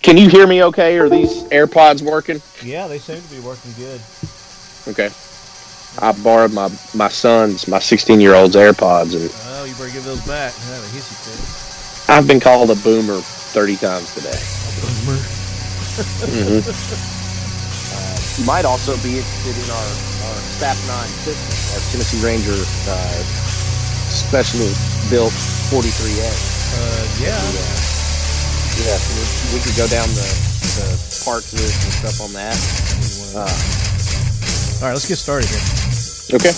Can you hear me okay? Are these AirPods working? Yeah, they seem to be working good. Okay. I borrowed my 16-year-old's AirPods. And oh, you better give those back. Have a hissy fit. I've been called a boomer 30 times today. A boomer? You might also be interested in our Sap 9 pistol, our Tennessee Ranger specially built 43A. Yeah. Yeah, we could go down the parts list and stuff on that. All right, let's get started here. Okay.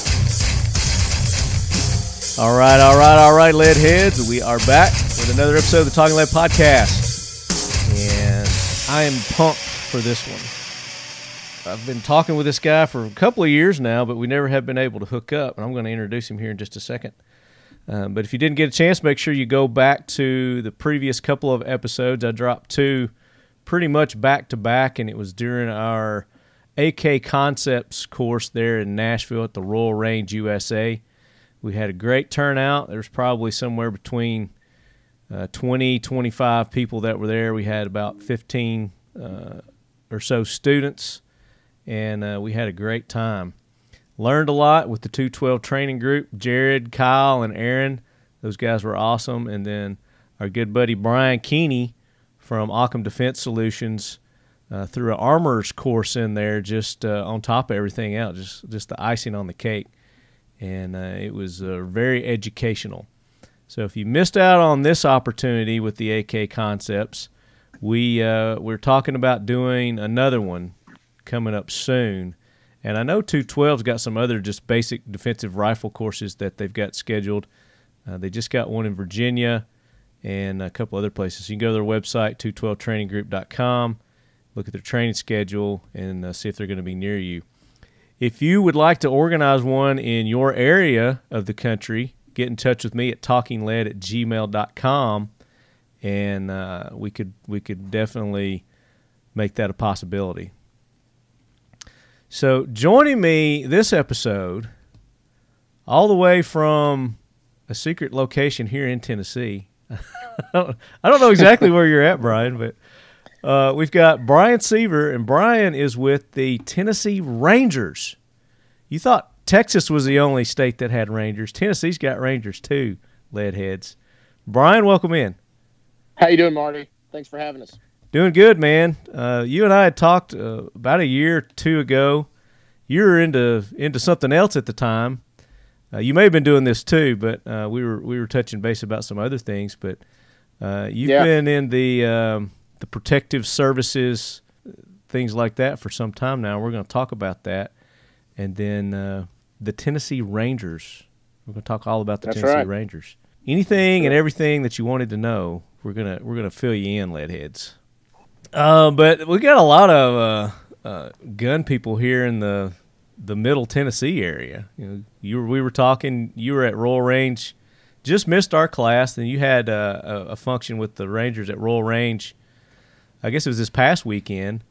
All right, lead heads. We are back with another episode of the Talking Lead Podcast. And I am pumped for this one. I've been talking with this guy for a couple of years now, but we never have been able to hook up. And I'm going to introduce him here in just a second. But if you didn't get a chance, make sure you go back to the previous couple of episodes. I dropped two pretty much back-to-back, and it was during our AK Concepts course there in Nashville at the Royal Range, USA. We had a great turnout. There was probably somewhere between 20, 25 people that were there. We had about 15 or so students, and we had a great time. Learned a lot with the 212 training group. Jared, Kyle, and Aaron, those guys were awesome. And then our good buddy Brian Keeney from Occam Defense Solutions threw an armor's course in there just on top of everything else, just the icing on the cake. And it was very educational. So if you missed out on this opportunity with the AK Concepts, we're talking about doing another one coming up soon. And I know 212's got some other just basic defensive rifle courses that they've got scheduled. They just got one in Virginia and a couple other places. You can go to their website, 212traininggroup.com, look at their training schedule, and see if they're going to be near you. If you would like to organize one in your area of the country, get in touch with me at talkingled@gmail.com, and we could definitely make that a possibility. So joining me this episode, all the way from a secret location here in Tennessee. I don't know exactly where you're at, Brian, but we've got Brian Seaver, and Brian is with the Tennessee Rangers. You thought Texas was the only state that had Rangers. Tennessee's got Rangers too, leadheads. Brian, welcome in. How you doing, Marty? Thanks for having us. Doing good, man. You and I had talked about a year or two ago. You were into something else at the time. You may have been doing this too, but we were touching base about some other things. But you've been in the protective services, things like that, for some time now. We're going to talk about that, and then the Tennessee Rangers. We're going to talk all about the Tennessee Rangers. Anything and everything that you wanted to know, we're gonna fill you in, leadheads. But we got a lot of gun people here in the Middle Tennessee area. We were talking. You were at Royal Range, just missed our class, and you had a function with the Rangers at Royal Range. I guess it was this past weekend.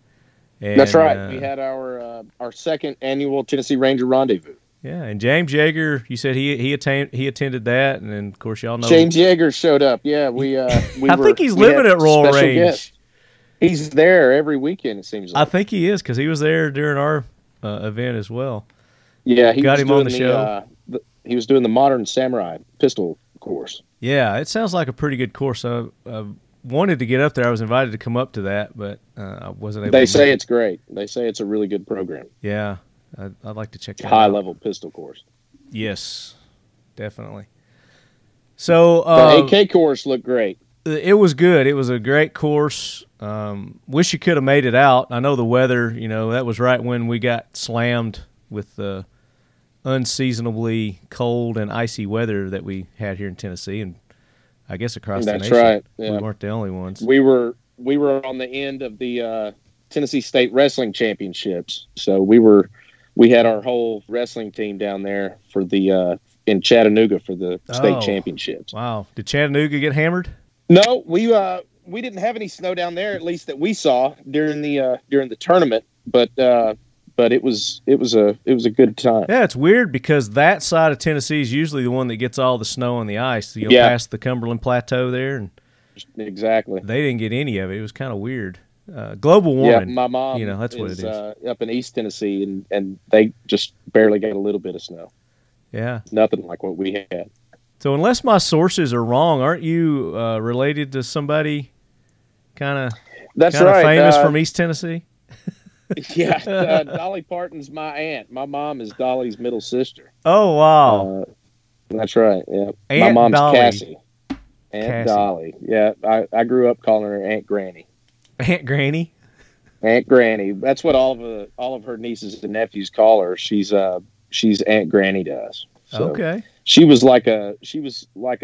And, that's right. We had our second annual Tennessee Ranger Rendezvous. Yeah, and James Yeager, you said he attended that, and then of course y'all know James Yeager showed up. Yeah, I think he's living at Royal Range. Guest. He's there every weekend, it seems like. I think he is, because he was there during our event as well. Yeah, he got him on the show. He was doing the Modern Samurai pistol course. Yeah, it sounds like a pretty good course. I wanted to get up there. I was invited to come up to that, but I wasn't able to. They say it's great. They say it's a really good program. Yeah, I'd like to check that out. High-level pistol course. Yes, definitely. So the AK course looked great. It was good. It was a great course. Wish you could have made it out. I know the weather, that was right when we got slammed with the unseasonably cold and icy weather that we had here in Tennessee, and I guess across the nation. That's right. Yeah. We weren't the only ones. We were on the end of the Tennessee State Wrestling Championships, so we had our whole wrestling team down there for the in Chattanooga for the state championships. Wow! Did Chattanooga get hammered? No, we didn't have any snow down there, at least that we saw during the tournament. But it was a good time. Yeah, it's weird because that side of Tennessee is usually the one that gets all the snow and the ice. Past the Cumberland Plateau there, and Exactly. They didn't get any of it. It was kind of weird. Global warming. Yeah, my mom, that's what it is. Up in East Tennessee, and they just barely got a little bit of snow. Yeah, nothing like what we had. So unless my sources are wrong, aren't you related to somebody kind of famous from East Tennessee? Yeah, Dolly Parton's my aunt. My mom is Dolly's middle sister. Oh, wow. That's right, yeah. Aunt my mom's Dolly. Cassie. Aunt Dolly. Yeah, I grew up calling her Aunt Granny. Aunt Granny? Aunt Granny. That's what all of her nieces and nephews call her. She's Aunt Granny to us. So okay. She was like a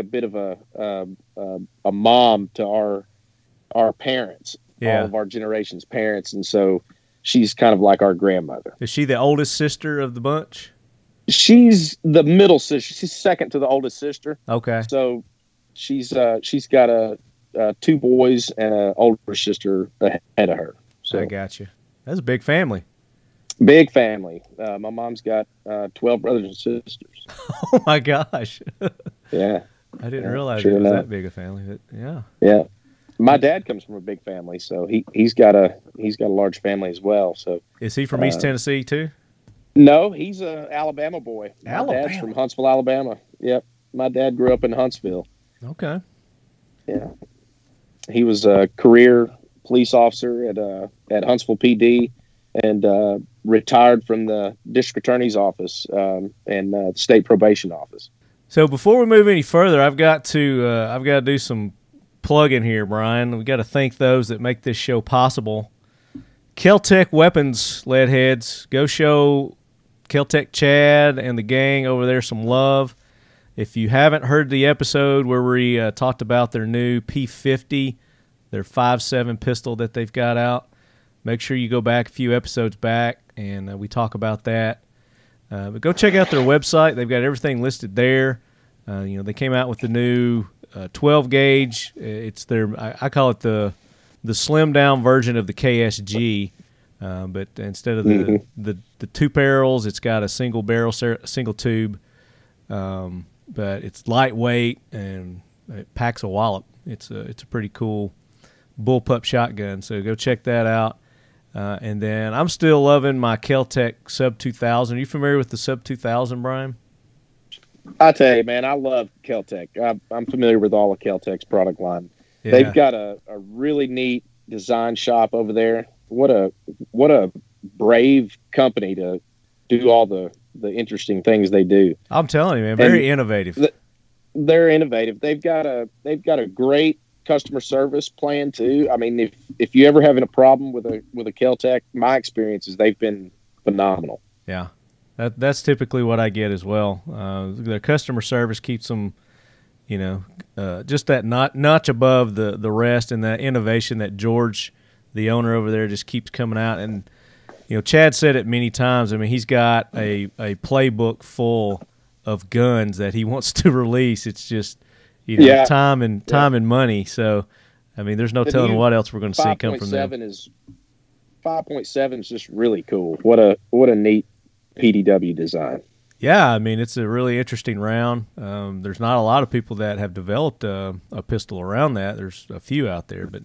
bit of a mom to our parents, all of our generation's parents, and so she's kind of like our grandmother. Is she the oldest sister of the bunch? She's the middle sister. She's second to the oldest sister. Okay. So she's got two boys and an older sister ahead of her. So I got you. That's a big family. Big family. My mom's got 12 brothers and sisters. Oh my gosh. Yeah. I didn't realize it was that big a family. But yeah. Yeah. My dad comes from a big family, so he's got a large family as well. So is he from East Tennessee too? No, he's a Alabama boy. My dad's from Huntsville, Alabama. Yep. My dad grew up in Huntsville. Okay. Yeah. He was a career police officer at Huntsville PD and retired from the district attorney's office and the state probation office. So before we move any further, I've got to do some plugging here, Bryan. We've got to thank those that make this show possible. Kel-Tec Weapons, Leadheads. Go show Kel-Tec Chad and the gang over there some love. If you haven't heard the episode where we talked about their new P50, their 5.7 pistol that they've got out, make sure you go back a few episodes back and we talk about that. But go check out their website. They've got everything listed there. They came out with the new 12 gauge. It's their I call it the slim down version of the KSG, but instead of the two barrels, it's got a single barrel, single tube. But it's lightweight and it packs a wallop. It's a pretty cool bullpup shotgun. So go check that out. And then I'm still loving my Kel-Tec Sub 2000. Are you familiar with the Sub 2000, Bryan? I tell you, man, I love Kel-Tec. I'm familiar with all of Kel-Tec's product line. Yeah. They've got a really neat design shop over there. What a brave company to do all the interesting things they do. I'm telling you, man, very innovative. They're innovative. They've got a great customer service plan too. I mean, if you ever having a problem with a Kel-Tec, my experience is they've been phenomenal. Yeah. That's typically what I get as well. Their customer service keeps them, just that notch above the rest, and that innovation that George, the owner over there, just keeps coming out. And Chad said it many times. I mean, he's got a playbook full of guns that he wants to release. It's just time and money. So I mean, there's no telling what else we're going to see come from them. 5.7 is just really cool. What a neat PDW design. Yeah, I mean, it's a really interesting round. There's not a lot of people that have developed a pistol around that. There's a few out there, but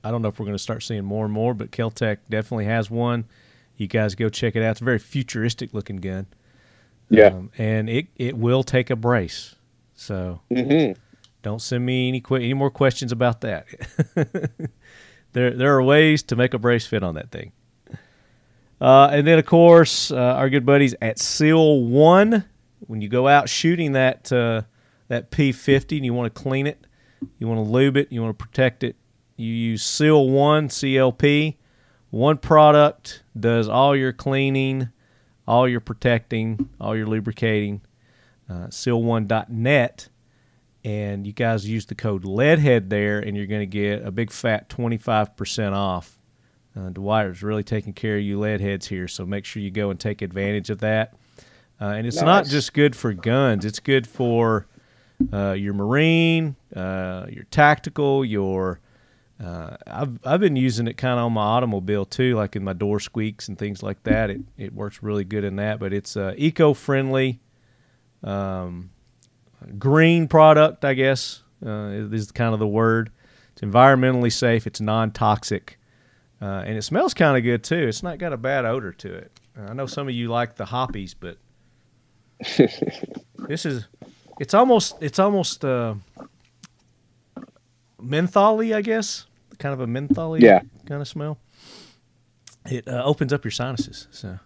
I don't know if we're going to start seeing more and more, but Kel-Tec definitely has one. You guys go check it out. It's a very futuristic-looking gun. Yeah. And it will take a brace. So don't send me any more questions about that. There are ways to make a brace fit on that thing. And then, of course, our good buddies at Seal 1. When you go out shooting that P50 and you want to clean it, you want to lube it, you want to protect it, you use Seal 1, CLP. One product does all your cleaning, all your protecting, all your lubricating. Seal1.net. And you guys use the code LEADHEAD there, and you're going to get a big fat 25% off. Dwight's really taking care of you leadheads here, so make sure you go and take advantage of that. And it's not just good for guns. It's good for your Marine, your tactical, your I've been using it kind of on my automobile too, like in my door squeaks and things like that. It works really good in that, but it's eco-friendly green product, I guess. is kind of the word. It's environmentally safe. It's non-toxic. And it smells kind of good, too. It's not got a bad odor to it. I know some of you like the hoppies, but it's almost mentholy, I guess. Kind of a mentholy kind of smell. It opens up your sinuses. So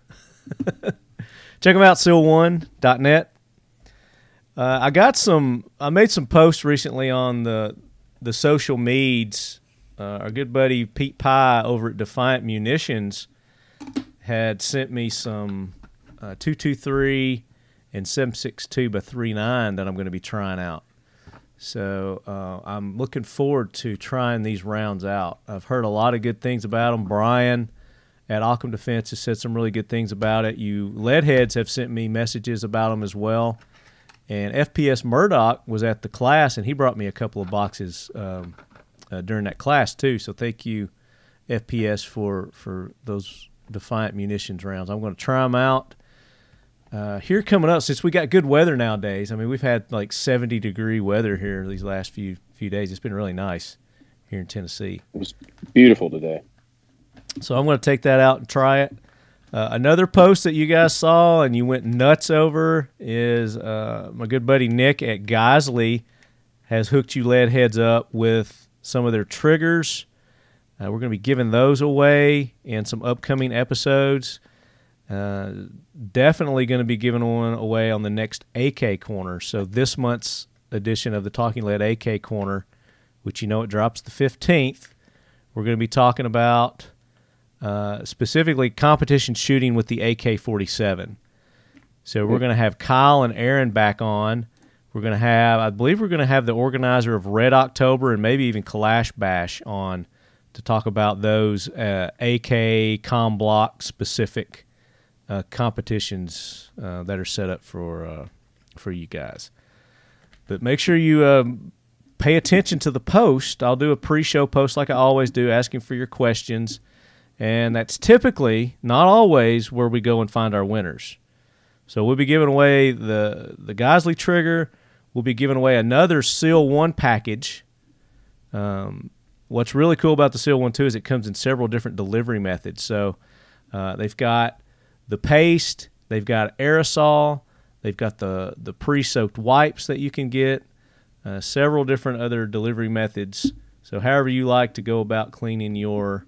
check them out, seal1.net. I made some posts recently on the social meds. Our good buddy Pete Pye over at Defiant Munitions had sent me some 223 and 7.62 by 3.9 that I'm going to be trying out. So I'm looking forward to trying these rounds out. I've heard a lot of good things about them. Brian at Occam Defense has said some really good things about it. You leadheads have sent me messages about them as well. And FPS Murdoch was at the class, and he brought me a couple of boxes during that class too. So thank you, FPS, for those Defiant Munitions rounds. I'm going to try them out. Here coming up, since we got good weather nowadays, I mean, we've had like 70-degree weather here these last few days. It's been really nice here in Tennessee. It was beautiful today. So I'm going to take that out and try it. Another post that you guys saw and you went nuts over is my good buddy Nick at Geisley has hooked you lead heads up with some of their triggers. We're going to be giving those away in some upcoming episodes. Definitely going to be giving one away on the next AK Corner. So this month's edition of the Talking Lead AK Corner, which it drops the 15th, we're going to be talking about specifically competition shooting with the AK-47. So we're going to have Kyle and Aaron back on. I believe we're going to have the organizer of Red October and maybe even Kalash Bash on to talk about those AK Com Block specific competitions that are set up for you guys. But make sure you pay attention to the post. I'll do a pre-show post like I always do, asking for your questions. And that's typically, not always, where we go and find our winners. So we'll be giving away the Geisley trigger. We'll be giving away another Seal 1 package. What's really cool about the Seal 1 too is it comes in several different delivery methods. So they've got the paste, they've got aerosol, they've got the pre-soaked wipes that you can get, several different other delivery methods. So however you like to go about cleaning your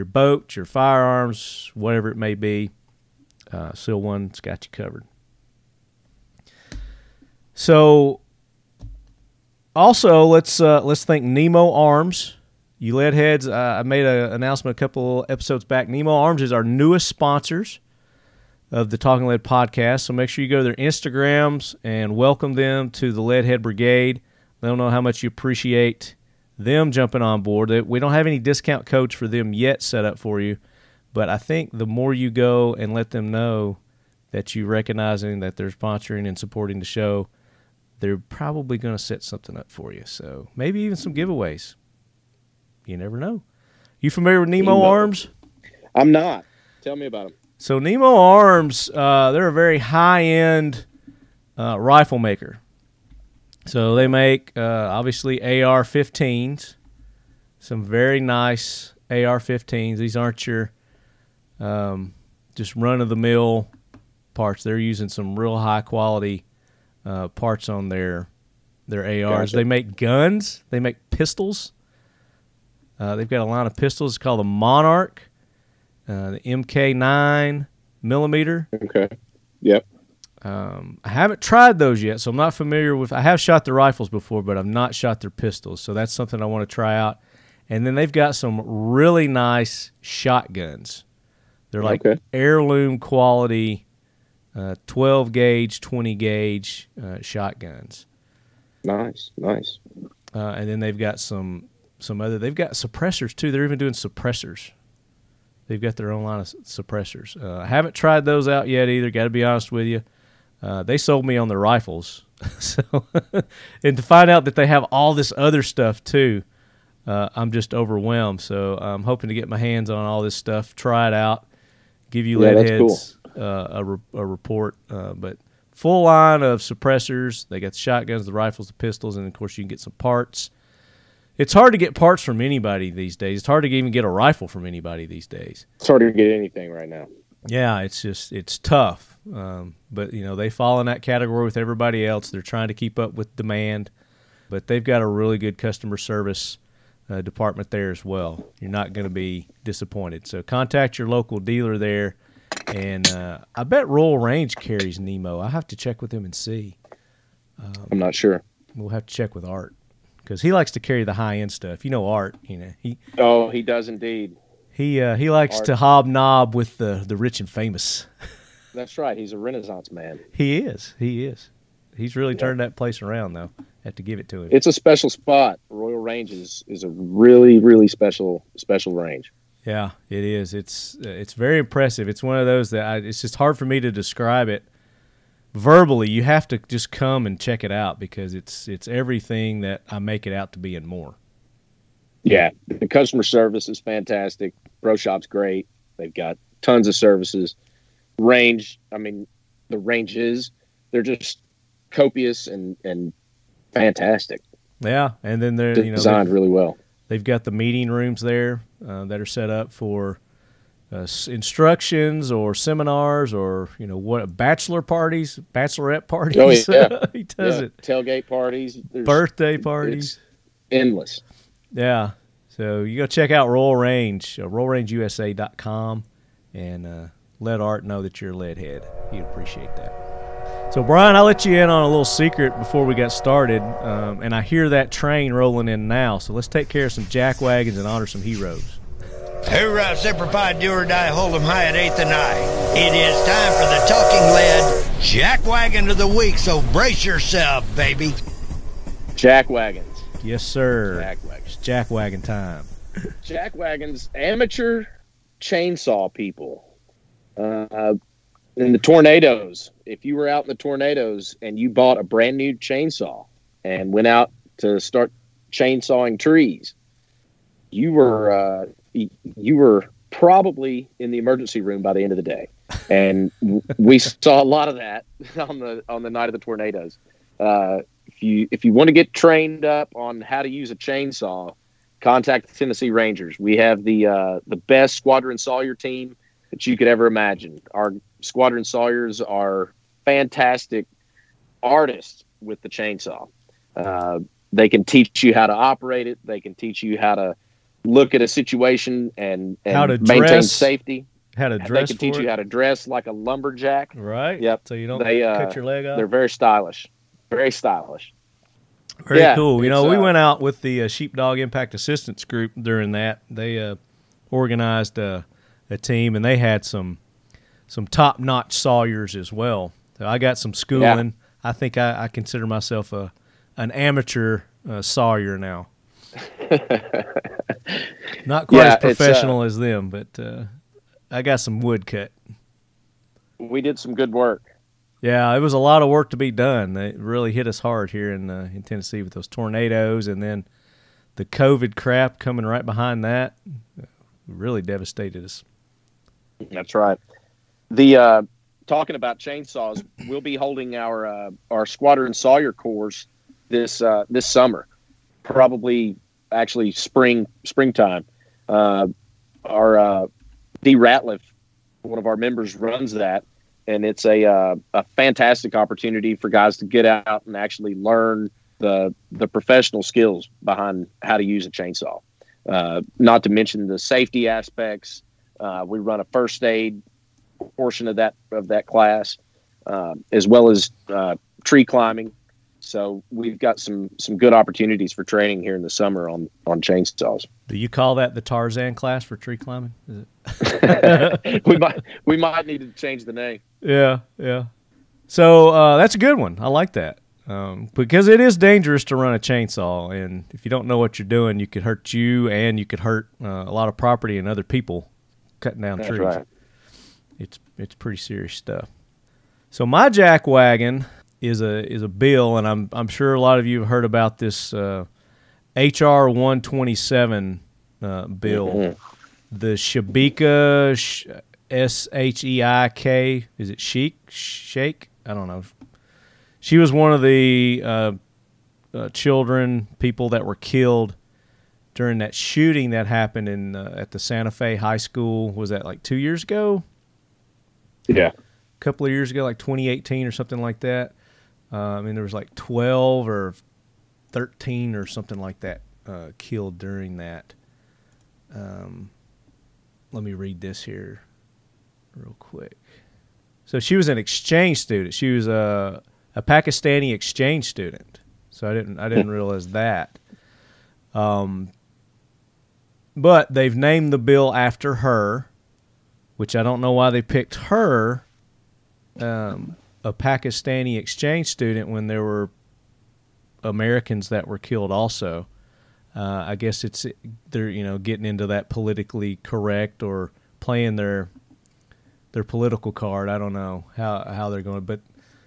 boat, your firearms, whatever it may be, Seal 1's got you covered. So also let's thank Nemo Arms. You lead heads, I made an announcement a couple episodes back. Nemo Arms is our newest sponsors of the Talking Lead podcast. So make sure you go to their Instagrams and welcome them to the Leadhead Brigade. Let them know how much you appreciate them jumping on board. We don't have any discount codes for them yet set up for you, but I think the more you go and let them know that you recognizing that they're sponsoring and supporting the show, they're probably going to set something up for you. So maybe even some giveaways. You never know. You familiar with Nemo Arms? I'm not. Tell me about them. So Nemo Arms, they're a very high-end rifle maker. So they make, obviously, AR-15s, some very nice AR-15s. These aren't your just run-of-the-mill parts. They're using some real high-quality parts on their ARs. Gotcha. They make guns. They make pistols. They've got a line of pistols. It's called the Monarch, the MK9 millimeter. Okay. Yep. I haven't tried those yet, so I'm not familiar with. I have shot the rifles before, but I've not shot their pistols, so that's something I want to try out. And then they've got some really nice shotguns. They're like heirloom quality, 12 gauge, 20 gauge shotguns. Nice. And then they've got some other. They've got suppressors too. They're even doing suppressors. They've got their own line of suppressors. I haven't tried those out yet either. Got to be honest with you. They sold me on the rifles, so and to find out that they have all this other stuff too, I'm just overwhelmed. So I'm hoping to get my hands on all this stuff, try it out, give you lead heads cool. A report. But full line of suppressors. They got the shotguns, the rifles, the pistols, and, of course, you can get some parts. It's hard to get parts from anybody these days. It's hard to even get a rifle from anybody these days. It's hard to get anything right now. Yeah, it's tough. But, they fall in that category with everybody else. They're trying to keep up with demand. But they've got a really good customer service department there as well. You're not going to be disappointed. So contact your local dealer there. And I bet Royal Range carries Nemo. I have to check with him and see. I'm not sure. We'll have to check with Art because he likes to carry the high-end stuff. Art, he does indeed. He likes to hobnob with the rich and famous. That's right. He's a Renaissance man. He is. He's really turned that place around, though. Have to give it to him. It's a special spot. Royal Range is a really, really special range. Yeah, it is. It's very impressive. It's one of those that it's just hard for me to describe it verbally. You have to just come and check it out because it's everything that I make it out to be and more. Yeah, the customer service is fantastic. Pro Shop's great. They've got tons of services. Range, the ranges, they're just copious and fantastic. Yeah, and then they're designed really well. They've got the meeting rooms there that are set up for instructions or seminars or bachelorette parties. Oh yeah, he does it. Tailgate parties, birthday parties, it's endless. Yeah, so you go check out Royal Range, RoyalRangeUSA.com, and let Art know that you're a lead head. He'd appreciate that. So, Bryan, I'll let you in on a little secret before we got started, and I hear that train rolling in now, so let's take care of some Jackwagons and honor some heroes. Hoorah, Semper Fi, do or die, hold 'em high at 8th and I. It is time for the talking lead Jackwagon of the week, so brace yourself, baby. Jackwagons. Yes, sir. Jackwagons. It's Jackwagon time. Jackwagons, amateur chainsaw people. In the tornadoes, if you were out in the tornadoes and you bought a brand new chainsaw and went out to start chainsawing trees, you were probably in the emergency room by the end of the day. And we saw a lot of that on the night of the tornadoes. If you want to get trained up on how to use a chainsaw, contact the Tennessee Rangers. We have the best Squadron Sawyer team that you could ever imagine. Our Squadron Sawyers are fantastic artists with the chainsaw. They can teach you how to operate it. They can teach you how to look at a situation and how to maintain dress, safety. How to dress. They can teach you how to dress like a lumberjack. Right. Yep. So you don't cut your leg off. They're very stylish. Very stylish. Very cool. We went out with the Sheepdog Impact Assistance Group during that. They organized a team, and they had some top-notch sawyers as well. So I got some schooling. Yeah. I think I consider myself an amateur sawyer now. Not quite as professional as them, but I got some wood cut. We did some good work. Yeah, it was a lot of work to be done. They really hit us hard here in Tennessee with those tornadoes, and then the COVID crap coming right behind that really devastated us. That's right. The talking about chainsaws, we'll be holding our Squadron Sawyer course this summer, probably actually springtime. Our D. Ratliff, one of our members, runs that, and it's a fantastic opportunity for guys to get out and actually learn the professional skills behind how to use a chainsaw. Not to mention the safety aspects. We run a first aid portion of that class, as well as tree climbing. So we've got some good opportunities for training here in the summer on chainsaws. Do you call that the Tarzan class for tree climbing? Is it? we might need to change the name. Yeah. So that's a good one. I like that. Because it is dangerous to run a chainsaw, and if you don't know what you're doing, you could hurt you, and you could hurt a lot of property and other people cutting down trees. Right. It's pretty serious stuff. So my Jackwagon is a bill, and I'm sure a lot of you have heard about this HR 127 bill, the Shabika Sheik. Is it Shake? I don't know. She was one of the people that were killed during that shooting that happened in at the Santa Fe High School. Was that like 2 years ago? Yeah. A couple of years ago, like 2018 or something like that. I mean, there was like 12 or 13 or something like that killed during that. Let me read this here real quick. So she was an exchange student. She was a Pakistani exchange student. So I didn't realize that. But they've named the bill after her, which I don't know why they picked her, a Pakistani exchange student, when there were Americans that were killed also. I guess they're getting into that politically correct or playing their political card. I don't know how they're going, but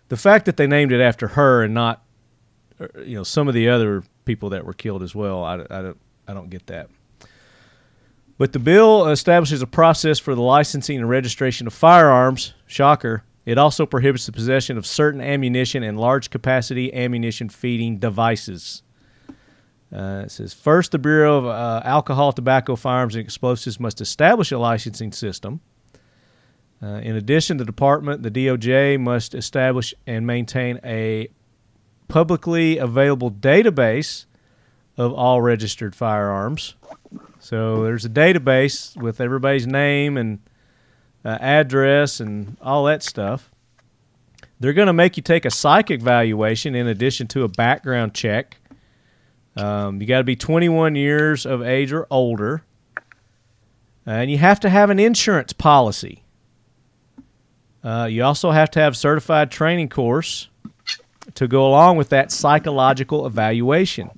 the fact that they named it after her and not some of the other people that were killed as well, I don't get that. But the bill establishes a process for the licensing and registration of firearms. Shocker. It also prohibits the possession of certain ammunition and large-capacity ammunition feeding devices. It says, first, the Bureau of Alcohol, Tobacco, Firearms, and Explosives must establish a licensing system. In addition, the department, the DOJ, must establish and maintain a publicly available database of all registered firearms. So there's a database with everybody's name and address and all that stuff. They're going to make you take a psychic evaluation in addition to a background check. You got to be 21 years of age or older. And you have to have an insurance policy. You also have to have certified training course to go along with that psychological evaluation.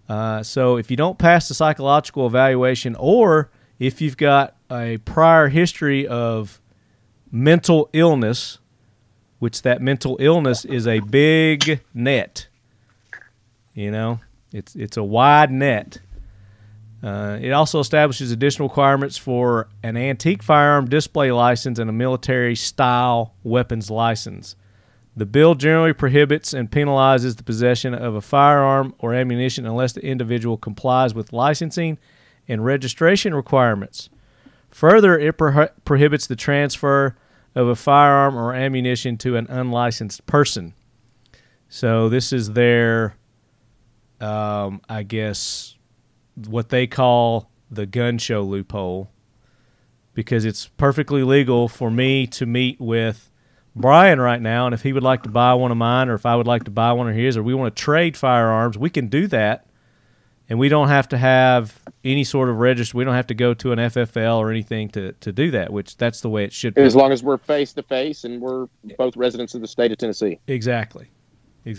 So if you don't pass the psychological evaluation, or if you've got a prior history of mental illness, which that mental illness is a big net, it's a wide net. It also establishes additional requirements for an antique firearm display license and a military-style weapons license. The bill generally prohibits and penalizes the possession of a firearm or ammunition unless the individual complies with licensing and registration requirements. Further, it prohibits the transfer of a firearm or ammunition to an unlicensed person. So this is their, I guess, what they call the gun show loophole, because it's perfectly legal for me to meet with Bryan right now, and if he would like to buy one of mine, or if I would like to buy one of his, or we want to trade firearms, we can do that, and we don't have to have any sort of register. We don't have to go to an FFL or anything to do that, which that's the way it should be. As long as we're face-to-face and we're both residents of the state of Tennessee. Exactly. Which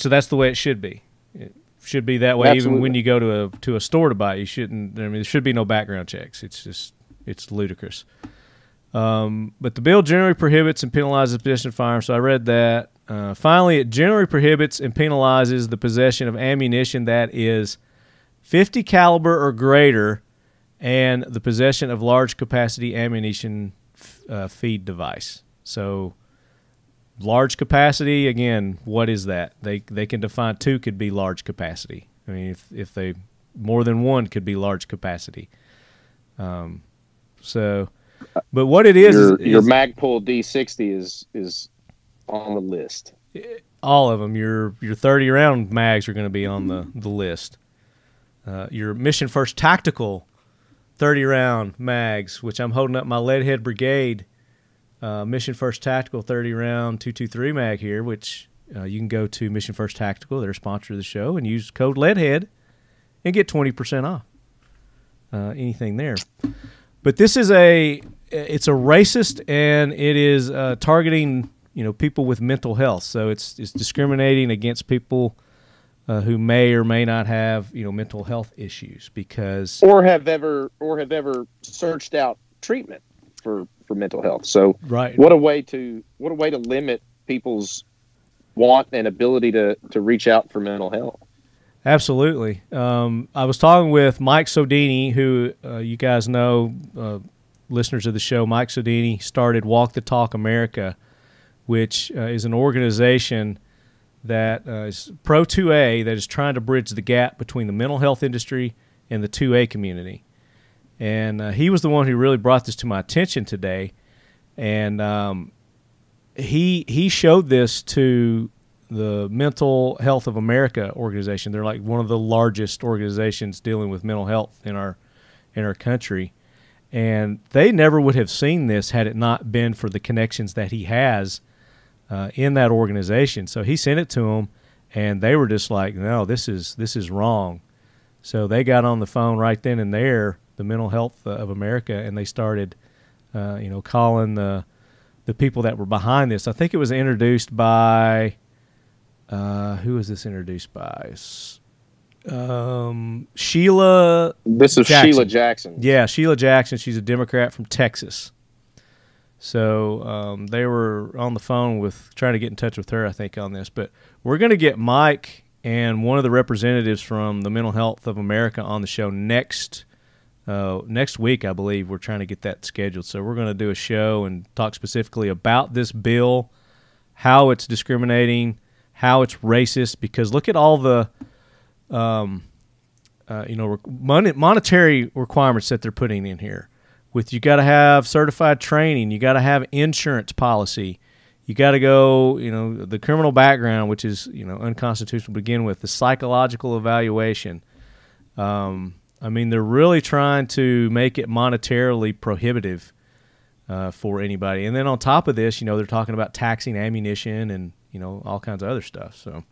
that's the way it should be. It should be that way. Absolutely. Even when you go to a store to buy it, you shouldn't. I mean, there should be no background checks. It's ludicrous. But the bill generally prohibits and penalizes the possession of firearms, so I read that. Finally, it generally prohibits and penalizes the possession of ammunition that is 50 caliber or greater and the possession of large-capacity ammunition feed device. So large capacity, again, what is that? They can define two could be large capacity. I mean, if they more than one could be large capacity. But what it is your Magpul D60 is on the list. All of them. Your 30 round mags are going to be on the list. Your Mission First Tactical 30 round mags, which I'm holding up my Leadhead Brigade Mission First Tactical 30 round 223 mag here, which you can go to Mission First Tactical, they're a sponsor of the show, and use code Leadhead and get 20% off anything there. But this is it's a racist, and it is targeting people with mental health. So it's discriminating against people who may or may not have mental health issues because or have ever searched out treatment for mental health. So right. What a way to limit people's want and ability to reach out for mental health. Absolutely. I was talking with Mike Sodini, who you guys know, listeners of the show. Mike Sodini started Walk the Talk America, which is an organization that is pro 2A, that is trying to bridge the gap between the mental health industry and the 2A community. And he was the one who really brought this to my attention today. And he showed this to the Mental Health of America organization. They're like one of the largest organizations dealing with mental health in our country. And they never would have seen this had it not been for the connections that he has in that organization. So he sent it to them, and they were just like, no, this is wrong. So they got on the phone right then and there, the Mental Health of America, and they started, calling the people that were behind this. I think it was introduced by, who was this introduced by? Sheila. This is Jackson. Sheila Jackson. Yeah, Sheila Jackson. She's a Democrat from Texas. So they were on the phone with trying to get in touch with her, I think, on this. But we're going to get Mike and one of the representatives from the Mental Health of America on the show next week, I believe. We're trying to get that scheduled. So we're going to do a show and talk specifically about this bill, how it's discriminating, how it's racist, because look at all the monetary requirements that they're putting in here. With you got to have certified training, you got to have insurance policy, you got to go, the criminal background, which is unconstitutional to begin with, the psychological evaluation. They're really trying to make it monetarily prohibitive for anybody. And then on top of this, they're talking about taxing ammunition and all kinds of other stuff. So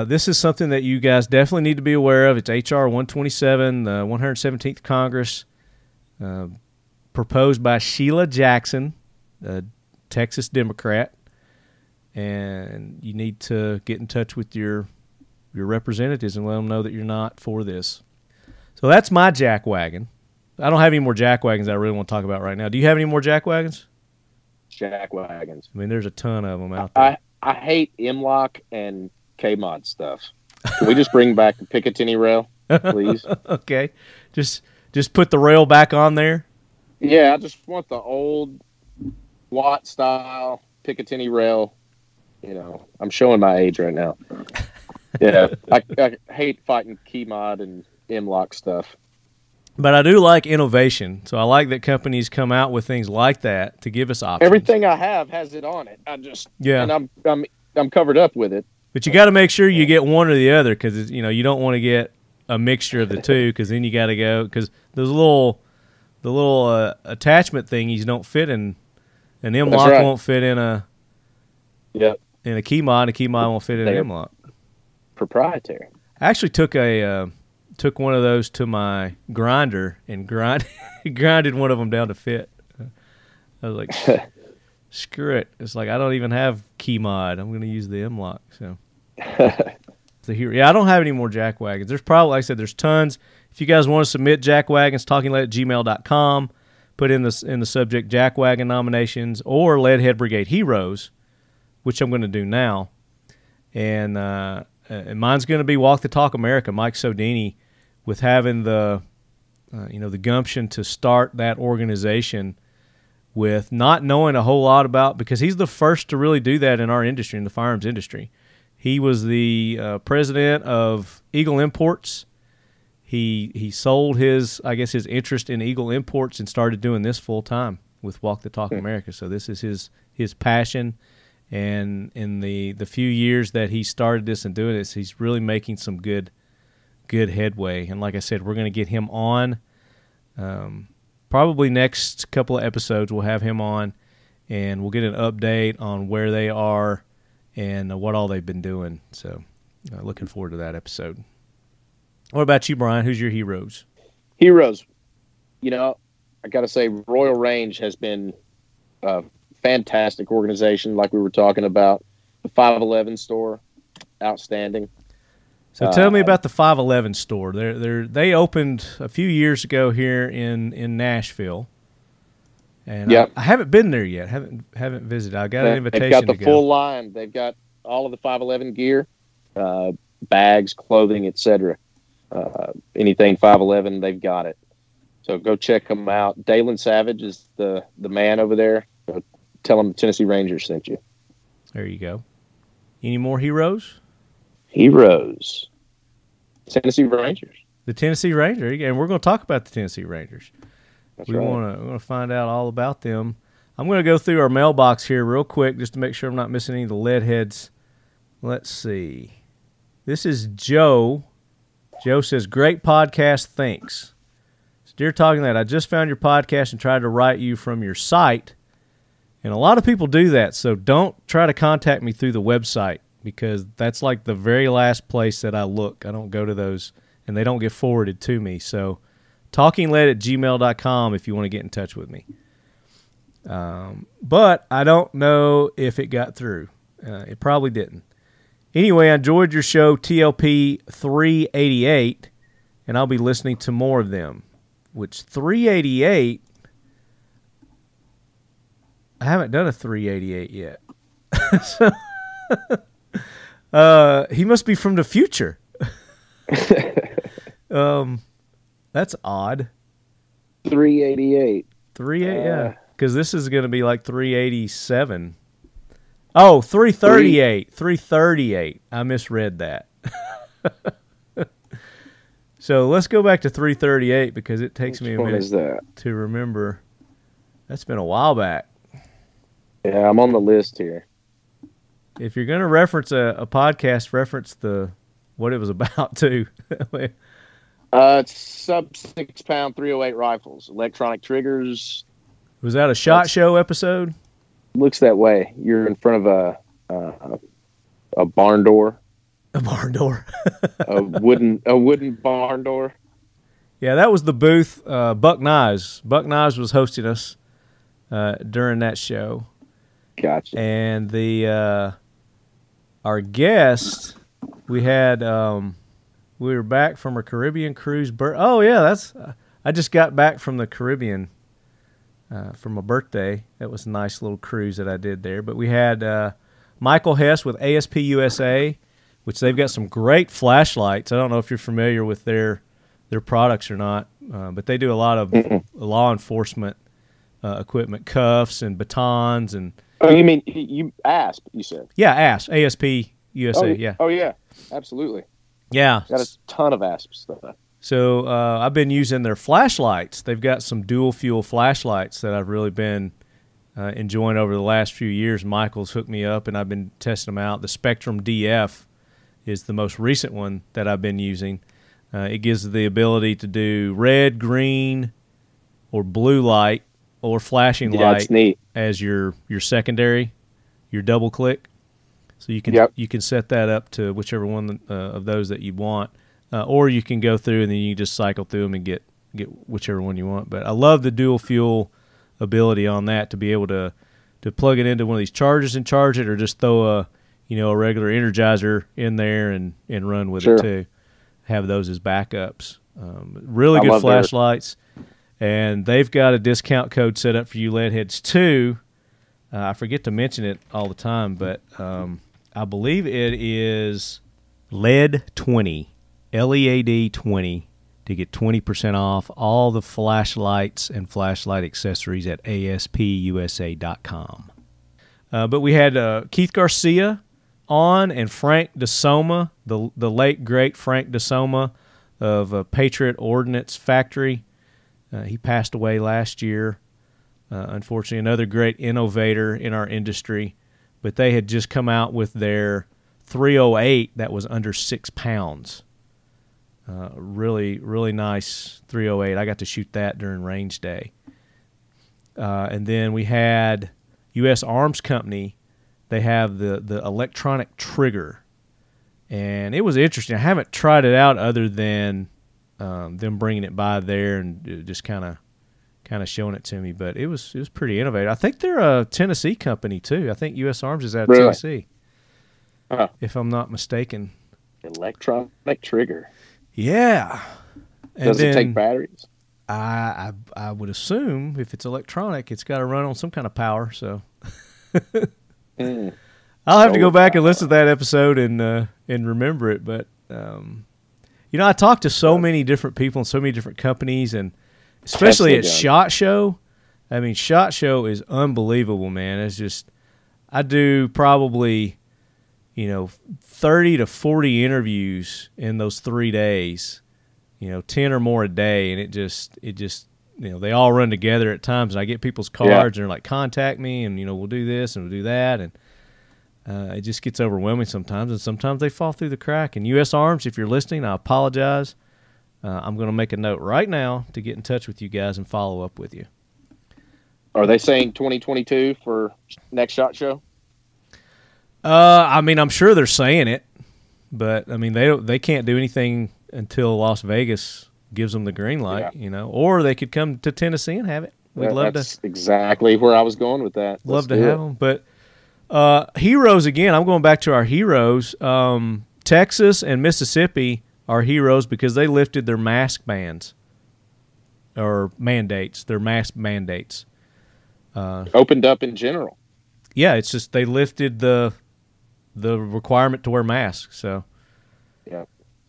this is something that you guys definitely need to be aware of. It's H.R. 127, the 117th Congress, proposed by Sheila Jackson, a Texas Democrat. And you need to get in touch with your representatives and let them know that you're not for this. So that's my jackwagon. I don't have any more jackwagons that I really want to talk about right now. Do you have any more jackwagons? Jackwagons. There's a ton of them out there. I hate M-Lock and K-Mod stuff. Can we just bring back the Picatinny rail, please? Okay. Just put the rail back on there? Yeah, I just want the old Watt-style Picatinny rail. I'm showing my age right now. Yeah, I hate fighting Key-Mod and M-Lock stuff. But I do like innovation, so I like that companies come out with things like that to give us options. Everything I have has it on it. And I'm covered up with it. But you got to make sure you get one or the other, because you don't want to get a mixture of the two, because then you got to go, because those the little attachment thingies don't fit in an M-Lock. Right. Won't fit in a in a Key-Mod. A Key-Mod won't fit in an M-Lock. Proprietary. I actually took one of those to my grinder and grinded one of them down to fit. I was like, screw it. It's like I don't even have Key-Mod. I'm going to use the M-Lock. So, I don't have any more jackwagons. There's probably, like I said, there's tons. If you guys want to submit jackwagons, talkinglead@gmail.com. Put in the subject jackwagon nominations or Leadhead Brigade heroes, which I'm going to do now. And mine's going to be Walk the Talk America, Mike Sodini, with having the gumption to start that organization with not knowing a whole lot about, because he's the first to really do that in our industry, in the firearms industry. He was the president of Eagle Imports. He sold his interest in Eagle Imports and started doing this full time with Walk the Talk America. So this is his passion. And in the few years that he started this and doing this, he's really making some good headway. And like I said, we're going to get him on. Probably next couple of episodes, we'll have him on, and we'll get an update on where they are and what all they've been doing. So looking forward to that episode. What about you, Brian? Who's your heroes? Heroes. I got to say, Royal Range has been fantastic organization, like we were talking about. The 511 store, outstanding. So tell me about the 511 store. They opened a few years ago here in Nashville, and I haven't been there yet. Haven't visited. I got an invitation. They've got the full line. They've got all of the 511 gear, bags, clothing, etc. Anything 511, they've got it. So go check them out. Dalen Savage is the man over there. tell them Tennessee Rangers sent you. There you go. Any more heroes? Heroes. Tennessee Rangers. The Tennessee Rangers, and we're going to talk about the Tennessee Rangers. That's we right. want to find out all about them. I'm going to go through our mailbox here real quick just to make sure I'm not missing any of the lead heads. Let's see. This is Joe. Joe says, great podcast, thanks. Dear Talking Lead, I just found your podcast and tried to write you from your site. And a lot of people do that, so don't try to contact me through the website because that's like the very last place that I look. I don't go to those, and they don't get forwarded to me. So talkingled@gmail.com if you want to get in touch with me. But I don't know if it got through. It probably didn't. Anyway, I enjoyed your show, TLP 388, and I'll be listening to more of them. Which 388, I haven't done a 388 yet. So, he must be from the future. That's odd. 388. 388, yeah. Because this is going to be like 387. Oh, 338. 338. I misread that. So let's go back to 338 because it takes me a minute to remember. That's been a while back. Yeah, I'm on the list here. If you're going to reference a podcast, reference what it was about too. It's sub 6 pound 308 rifles, electronic triggers. Was that a SHOT Show episode? Looks that way. You're in front of a barn door. A barn door. a wooden barn door. Yeah, that was the booth. Buck Knives. Buck Knives was hosting us during that show. Gotcha. And our guest, we had we were back from a Caribbean cruise. Oh yeah, I just got back from the Caribbean for my birthday. That was a nice little cruise that I did there. But we had Michael Hess with Asp Usa, which they've got some great flashlights. I don't know if you're familiar with their products or not, but they do a lot of law enforcement equipment, cuffs and batons and. Oh, you mean you Asp? You said. Yeah, Asp USA. Yeah. Oh yeah, absolutely. Yeah, got a ton of Asp stuff. So I've been using their flashlights. They've got some dual fuel flashlights that I've really been enjoying over the last few years. Michael's hooked me up, and I've been testing them out. The Spectrum DF is the most recent one that I've been using. It gives the ability to do red, green, or blue light, or flashing light as your secondary, your double click. So you can set that up to whichever one of those that you want, or you can go through and then you just cycle through them and get whichever one you want. But I love the dual fuel ability on that to be able to plug it into one of these chargers and charge it, or just throw a regular Energizer in there and run with it too. Have those as backups. Really good flashlights. And they've got a discount code set up for you leadheads too. I forget to mention it all the time, but I believe it is LED20, LEAD 20, to get 20% off all the flashlights and flashlight accessories at aspusa.com. But we had Keith Garcia on, and Frank DeSoma, the late great Frank DeSoma of Patriot Ordnance Factory. He passed away last year. Unfortunately, another great innovator in our industry. But they had just come out with their 308 that was under 6 pounds. Really, really nice 308. I got to shoot that during range day. And then we had U.S. Arms Company. They have the electronic trigger. And it was interesting. I haven't tried it out other than them bringing it by there and just kind of showing it to me, but it was pretty innovative. I think they're a Tennessee company too. I think U.S. Arms is out of Tennessee, if I'm not mistaken. Electronic trigger. Yeah. Does it take batteries? I would assume if it's electronic, it's got to run on some kind of power. So I'll have to go back and listen to that episode and remember it. But I talked to so many different people and so many different companies, and especially at SHOT Show, I mean, SHOT Show is unbelievable, man. It's just, I do probably, 30 to 40 interviews in those 3 days, 10 or more a day. And it just, they all run together at times. And I get people's cards and they're like, contact me and, we'll do this and we'll do that. And it just gets overwhelming sometimes. And sometimes they fall through the crack. And U.S. Arms, if you're listening, I apologize. I'm going to make a note right now to get in touch with you guys and follow up with you. Are they saying 2022 for next SHOT Show? I mean, I'm sure they're saying it, but I mean, they can't do anything until Las Vegas gives them the green light, or they could come to Tennessee and have it. We'd love to. That's exactly where I was going with that. Love to have them, but heroes again. I'm going back to our heroes. Texas and Mississippi are heroes because they lifted their mask bans or mandates. Their mask mandates opened up in general. Yeah, it's just they lifted the requirement to wear masks. So,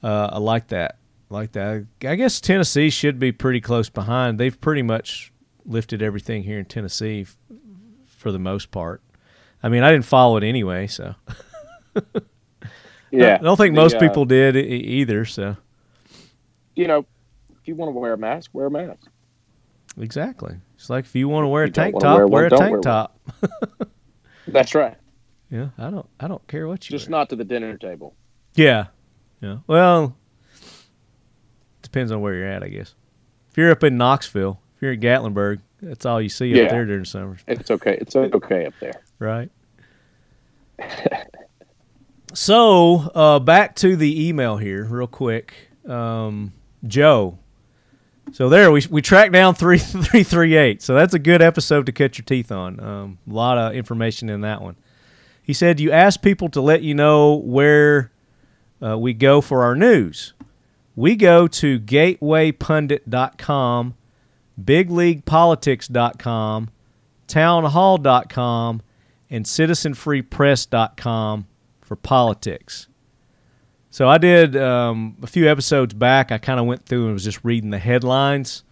I like that. I guess Tennessee should be pretty close behind. They've pretty much lifted everything here in Tennessee for the most part. I mean, I didn't follow it anyway, so. I don't think most people did either. So, if you want to wear a mask, wear a mask. Exactly. It's like if you want to wear a tank top, wear a tank top. That's right. Yeah, I don't care what you just wear. Not to the dinner table. Yeah. Well, depends on where you're at, I guess. If you're up in Knoxville, if you're in Gatlinburg, that's all you see up there during the summer. It's okay. It's okay up there. Right. So, back to the email here real quick. Joe. So there, we tracked down 338. So that's a good episode to cut your teeth on. A lot of information in that one. He said, you asked people to let you know where we go for our news. We go to gatewaypundit.com, bigleaguepolitics.com, townhall.com, and citizenfreepress.com for politics. So I did a few episodes back. I kind of went through and was just reading the headlines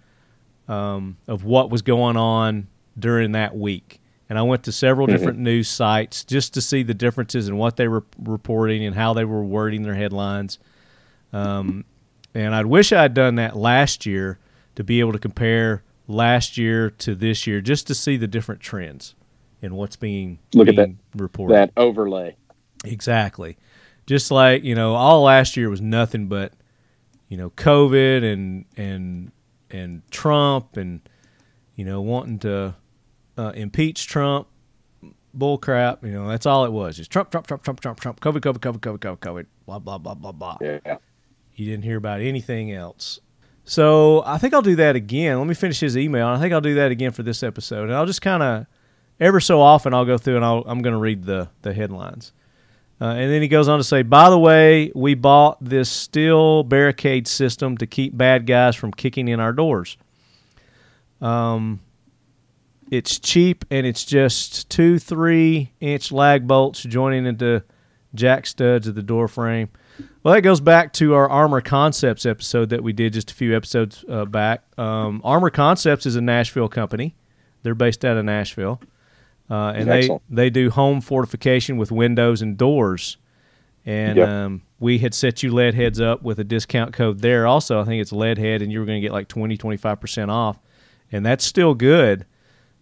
of what was going on during that week. And I went to several different news sites just to see the differences in what they were reporting and how they were wording their headlines. And I'd wish I had done that last year to be able to compare last year to this year just to see the different trends in what's being reported. That overlay. Exactly. Just like, all last year was nothing but, COVID and Trump and, wanting to impeach Trump, bull crap. That's all it was. Just Trump, COVID, blah, blah, blah, blah, blah. Yeah. You didn't hear about anything else. So I think I'll do that again. Let me finish his email. I think I'll do that again for this episode. And I'll just kind of, ever so often, I'll go through and I'm going to read the headlines. And then he goes on to say, by the way, we bought this steel barricade system to keep bad guys from kicking in our doors. It's cheap, and it's just 2 3-inch lag bolts joining into jack studs of the door frame. Well, that goes back to our Armor Concepts episode that we did just a few episodes back. Armor Concepts is a Nashville company. They're based out of Nashville. And they do home fortification with windows and doors. And we had set you lead heads up with a discount code there. Also, I think it's leadhead, and you were going to get like 20-25% off. And that's still good.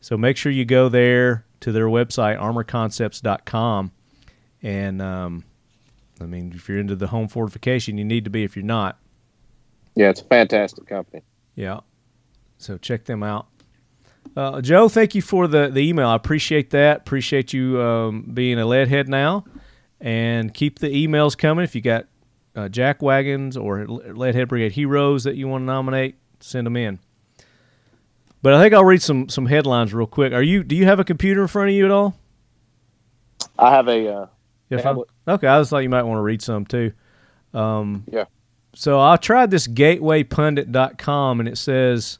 So make sure you go there to their website, armorconcepts.com. And, if you're into the home fortification, you need to be if you're not. Yeah, it's a fantastic company. Yeah. So check them out. Joe, thank you for the email. I appreciate that. Appreciate you being a lead head now. And keep the emails coming. If you got Jackwagons or Leadhead Brigade heroes that you want to nominate, send them in. But I think I'll read some headlines real quick. Do you have a computer in front of you at all? I have a tablet. Okay, I just thought you might want to read some too. Yeah. So I tried this gatewaypundit.com, and it says,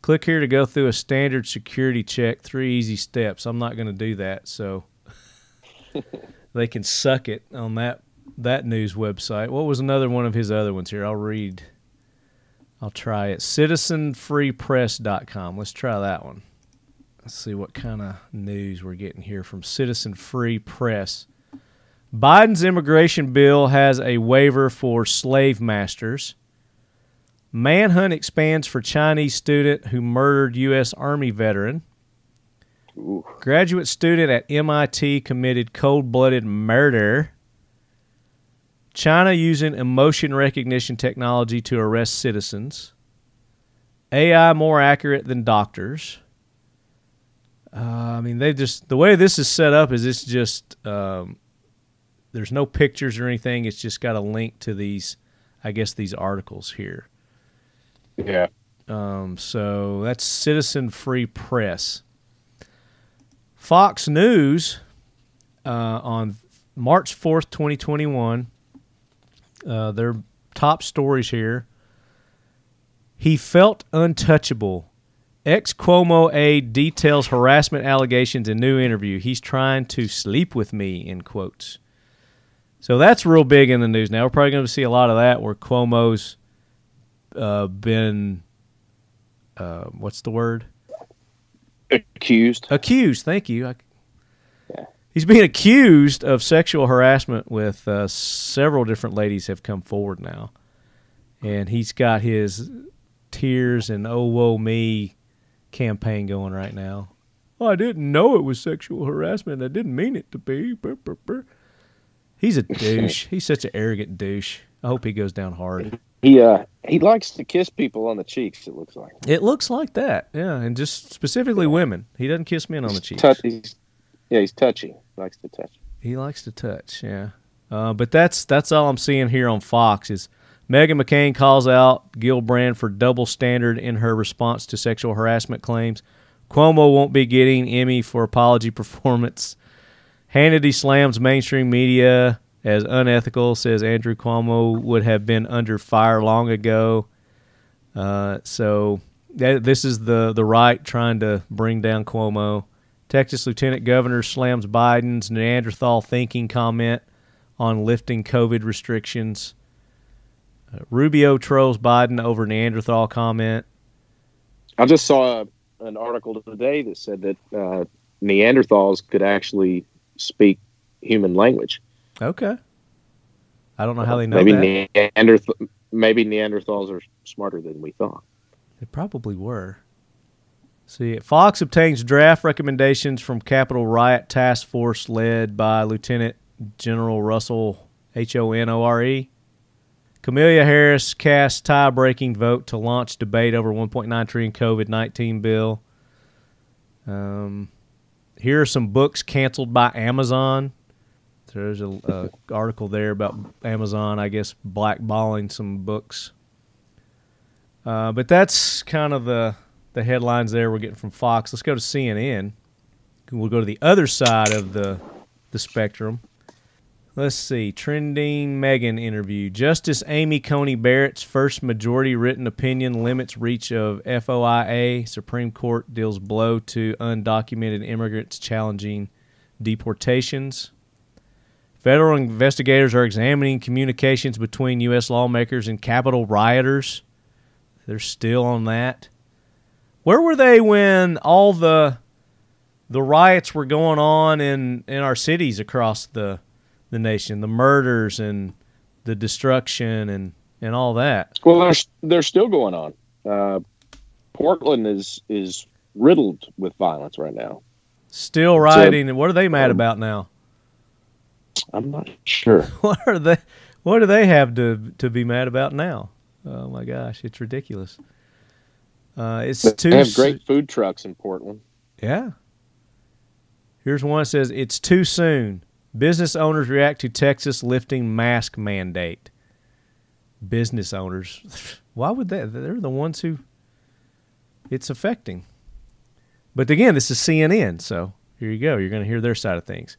click here to go through a standard security check, 3 easy steps. I'm not going to do that, so they can suck it on that news website. What was another one of his other ones here? I'll try it. Citizenfreepress.com. Let's try that one. Let's see what kind of news we're getting here from Citizen Free Press. Biden's immigration bill has a waiver for slave masters. Manhunt expands for Chinese student who murdered U.S. Army veteran. Ooh. Graduate student at MIT committed cold-blooded murder. China using emotion recognition technology to arrest citizens. AI more accurate than doctors. I mean, the way this is set up is it's just, there's no pictures or anything. It's just got a link to these, I guess, these articles here. Yeah. So that's Citizen Free Press. Fox News on March 4th, 2021, their top stories here. He felt untouchable. Ex-Cuomo aide details harassment allegations in new interview. He's trying to sleep with me, in quotes. So that's real big in the news now. We're probably going to see a lot of that where Cuomo's been, what's the word? Accused. Accused, thank you. Yeah. He's being accused of sexual harassment with several different ladies have come forward now. And he's got his tears and oh, woe me campaign going right now. Oh, I didn't know it was sexual harassment. I didn't mean it to be. Burr, burr, burr. He's a douche. He's such an arrogant douche. I hope he goes down hard. He likes to kiss people on the cheeks, it looks like. It looks like that, yeah, and just specifically women. He doesn't kiss men on the cheeks. He's touchy. He likes to touch. He likes to touch, yeah. But that's all I'm seeing here on Fox is Meghan McCain calls out Gillibrand for double standard in her response to sexual harassment claims. Cuomo won't be getting Emmy for apology performance. Hannity slams mainstream media as unethical, says Andrew Cuomo would have been under fire long ago. So this is the right trying to bring down Cuomo. Texas Lieutenant Governor slams Biden's Neanderthal thinking comment on lifting COVID restrictions. Rubio trolls Biden over Neanderthal comment. I just saw an article today that said that Neanderthals could actually speak human language. Okay. I don't know how they know maybe that. Maybe Neanderthals are smarter than we thought. They probably were. See, Fox obtains draft recommendations from Capitol Riot Task Force led by Lieutenant General Russell Honore. Kamala Harris casts tie-breaking vote to launch debate over $1.9 trillion COVID-19 bill. Here are some books canceled by Amazon. There's an article there about Amazon, I guess, blackballing some books. But that's kind of the headlines there we're getting from Fox. Let's go to CNN. We'll go to the other side of the spectrum. Let's see. Trending Meghan interview. Justice Amy Coney Barrett's first majority written opinion limits reach of FOIA. Supreme Court deals blow to undocumented immigrants challenging deportations. Federal investigators are examining communications between U.S. lawmakers and Capitol rioters. They're still on that. Where were they when all the riots were going on in our cities across the nation, the murders and the destruction and all that? Well, they're still going on. Portland is riddled with violence right now. Still rioting. And what are they mad about now? I'm not sure. What do they have to be mad about now? Oh my gosh, it's ridiculous. They have great food trucks in Portland. Yeah. Here's one that says, it's too soon. Business owners react to Texas lifting mask mandate. Business owners. Why would they? They're the ones who it's affecting. But again, this is CNN, so here you go. You're going to hear their side of things.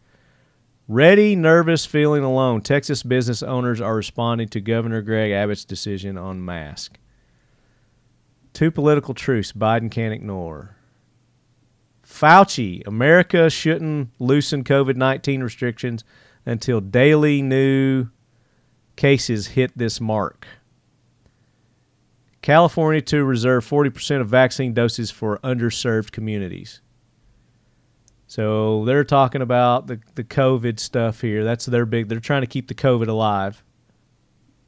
Ready, nervous, feeling alone. Texas business owners are responding to Governor Greg Abbott's decision on mask. Two political truths Biden can't ignore. Fauci, America shouldn't loosen COVID-19 restrictions until daily new cases hit this mark. California to reserve 40% of vaccine doses for underserved communities. So they're talking about the COVID stuff here. That's their big. They're trying to keep the COVID alive.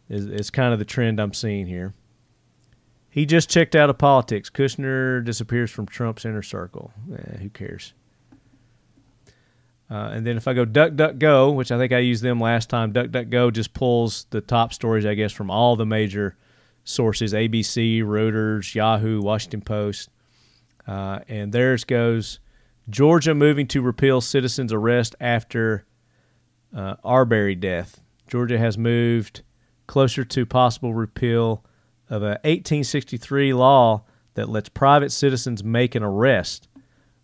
Is kind of the trend I'm seeing here. He just checked out of politics. Kushner disappears from Trump's inner circle. Who cares? And then if I go DuckDuckGo, which I think I used them last time, DuckDuckGo just pulls the top stories, I guess, from all the major sources, ABC, Reuters, Yahoo, Washington Post. And theirs goes, Georgia moving to repeal citizens' arrest after Arbery death. Georgia has moved closer to possible repeal of a 1863 law that lets private citizens make an arrest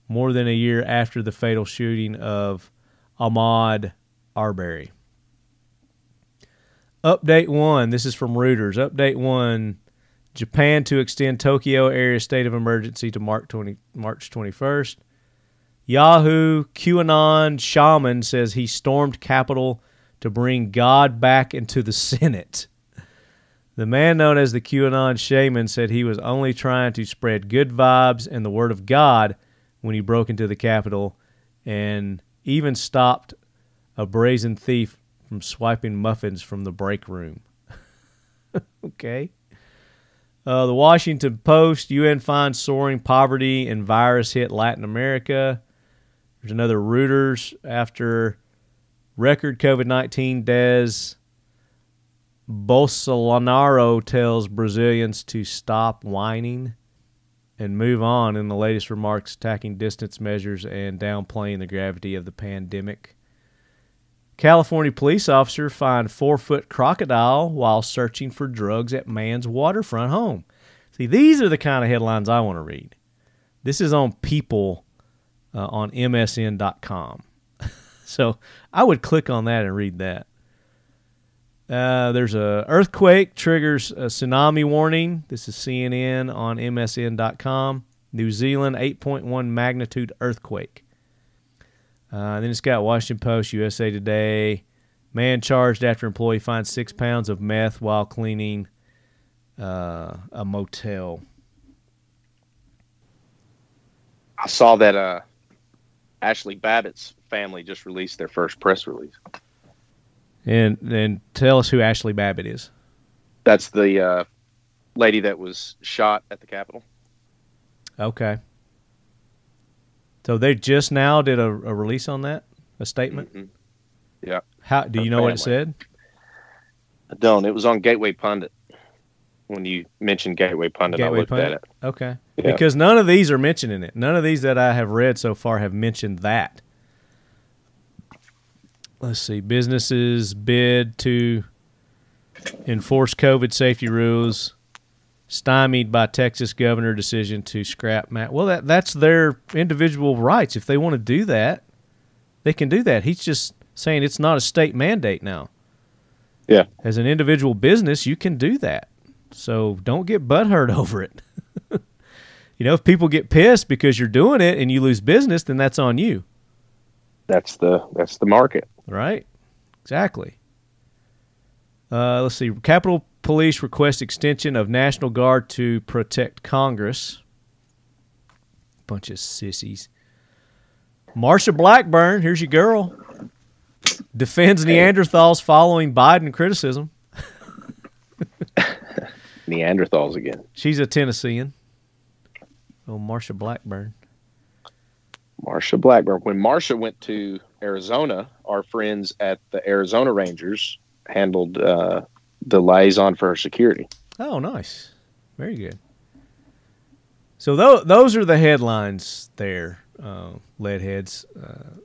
more than a year after the fatal shooting of Ahmaud Arbery. Update 1, this is from Reuters. Update 1, Japan to extend Tokyo area state of emergency to March 21st. Yahoo, QAnon shaman says he stormed Capitol to bring God back into the Senate. The man known as the QAnon shaman said he was only trying to spread good vibes and the word of God when he broke into the Capitol and even stopped a brazen thief from swiping muffins from the break room. Okay. The Washington Post, UN finds soaring poverty and virus hit Latin America. There's another Reuters after record COVID-19 deaths. Bolsonaro tells Brazilians to stop whining and move on in the latest remarks, attacking distance measures and downplaying the gravity of the pandemic. California police officer find 4-foot crocodile while searching for drugs at man's waterfront home. See, these are the kind of headlines I want to read. This is on People on MSN.com. So I would click on that and read that. There's a earthquake triggers a tsunami warning. This is CNN on MSN.com. New Zealand 8.1 magnitude earthquake. Then it's got Washington Post, USA Today. Man charged after employee finds 6 pounds of meth while cleaning a motel. I saw that Ashley Babbitt's family just released their first press release. And tell us who Ashley Babbitt is. That's the lady that was shot at the Capitol. Okay. So they just now did a release on that, a statement? Mm-hmm. Yeah. How do you know what it said? I don't. It was on Gateway Pundit. When you mentioned Gateway Pundit, I looked at it. Okay. Yeah. Because none of these are mentioning it. None of these that I have read so far have mentioned that. Let's see. Businesses bid to enforce COVID safety rules, stymied by Texas governor decision to scrap Well, that's their individual rights. If they want to do that, they can do that. He's just saying it's not a state mandate now. Yeah. As an individual business, you can do that. So don't get butthurt over it. You know, if people get pissed because you're doing it and you lose business, then that's on you. That's the market. Right? Exactly. Let's see. Capitol Police request extension of National Guard to protect Congress. Bunch of sissies. Marsha Blackburn, here's your girl, defends Neanderthals following Biden criticism. Neanderthals again. She's a Tennessean. Oh, Marsha Blackburn. Marsha Blackburn. When Marsha went to Arizona, our friends at the Arizona Rangers handled the liaison for her security. Oh, nice. Very good. So those are the headlines there, Leadheads.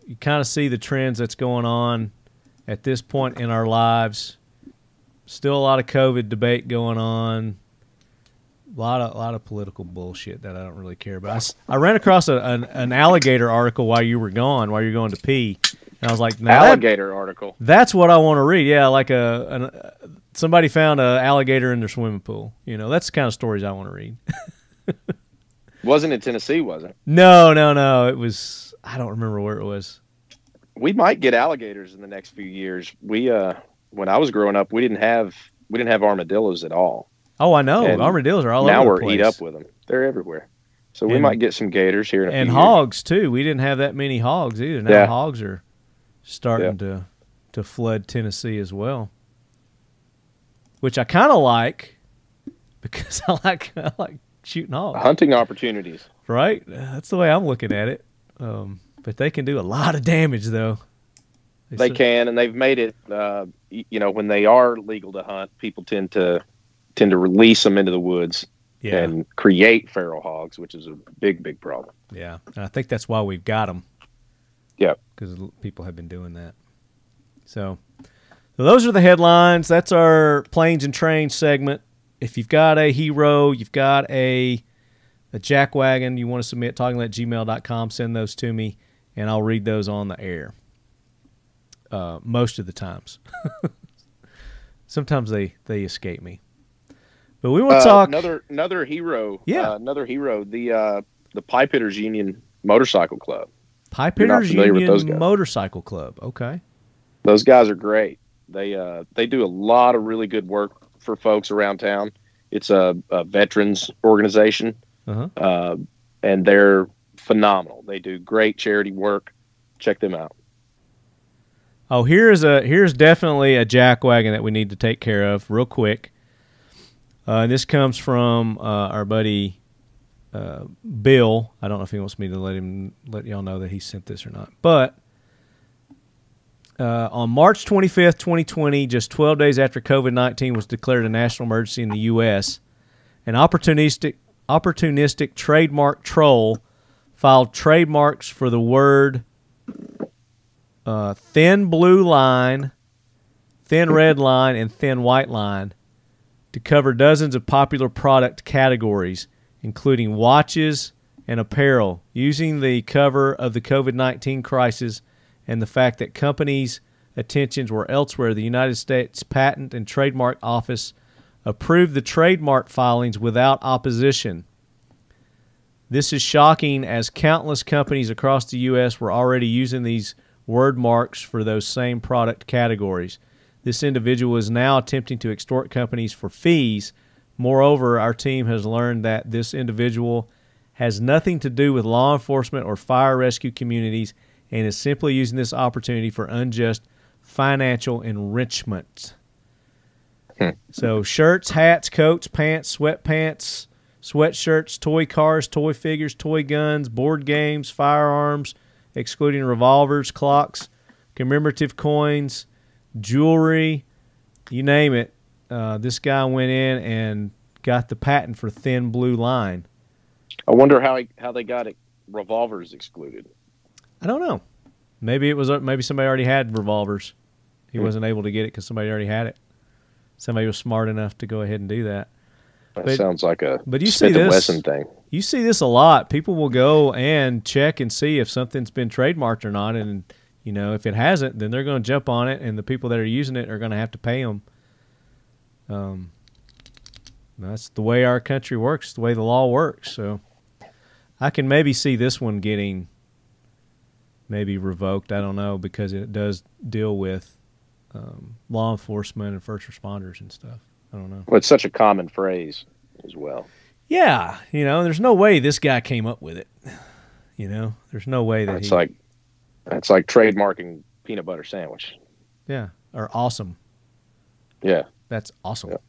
You kind of see the trends that's going on at this point in our lives. Still a lot of COVID debate going on. A lot of political bullshit that I don't really care about. I ran across an alligator article while you were gone, while you're going to pee, and I was like, alligator article. That's what I want to read. Yeah, like somebody found an alligator in their swimming pool. You know, that's the kind of stories I want to read. Wasn't in Tennessee, was it? No. It was. I don't remember where it was. We might get alligators in the next few years. We when I was growing up, we didn't have armadillos at all. Oh, I know. And armadillos are all now over the we're place. eat up with them. They're everywhere. So we might get some gators here in a few and years. hogs too. We didn't have that many hogs either. Now hogs are starting to flood Tennessee as well, which I kind of like because I like shooting hogs. Hunting opportunities, right? That's the way I'm looking at it. But they can do a lot of damage, though. They can, and they've made it. When they are legal to hunt, people tend to release them into the woods. Yeah. And create feral hogs, which is a big problem. Yeah, and I think that's why we've got them. Yeah, because people have been doing that. So those are the headlines. That's our planes and trains segment. If you've got a hero, you've got a jackwagon you want to submit, talkinglet@gmail.com, send those to me, and I'll read those on the air. Most of the times. Sometimes they escape me. But we want to talk another hero. Yeah, another hero. The Pipe Hitters Union Motorcycle Club. Pipe Hitters Union Motorcycle Club. Okay, those guys are great. They do a lot of really good work for folks around town. It's a veterans organization, and they're phenomenal. They do great charity work. Check them out. Oh, here's definitely a jackwagon that we need to take care of real quick. This comes from our buddy Bill. I don't know if he wants me to let y'all know that he sent this or not. But on March 25th, 2020, just 12 days after COVID-19 was declared a national emergency in the U.S., an opportunistic trademark troll filed trademarks for the word thin blue line, thin red line, and thin white line to cover dozens of popular product categories, including watches and apparel, using the cover of the COVID-19 crisis and the fact that companies' attentions were elsewhere. The United States Patent and Trademark Office approved the trademark filings without opposition. This is shocking, as countless companies across the U.S. were already using these word marks for those same product categories. This individual is now attempting to extort companies for fees. Moreover, our team has learned that this individual has nothing to do with law enforcement or fire rescue communities and is simply using this opportunity for unjust financial enrichment. So shirts, hats, coats, pants, sweatpants, sweatshirts, toy cars, toy figures, toy guns, board games, firearms, excluding revolvers, clocks, commemorative coins, jewelry, you name it. This guy went in and got the patent for thin blue line. I wonder how they got it, revolvers excluded. I don't know. Maybe somebody already had revolvers. He wasn't able to get it because somebody already had it. Somebody was smart enough to go ahead and do that. That sounds like a you Smith see & Wesson thing. You see this a lot. People will go and check and see if something's been trademarked or not, and if it hasn't, then they're going to jump on it, and the people that are using it are going to have to pay them. That's the way our country works, the way the law works. So I can maybe see this one getting maybe revoked. I don't know, because it does deal with law enforcement and first responders and stuff. I don't know. Well, it's such a common phrase as well. Yeah, there's no way this guy came up with it. There's no way that that's like trademarking peanut butter sandwich. Yeah, or awesome. Yeah. That's awesome. Yep.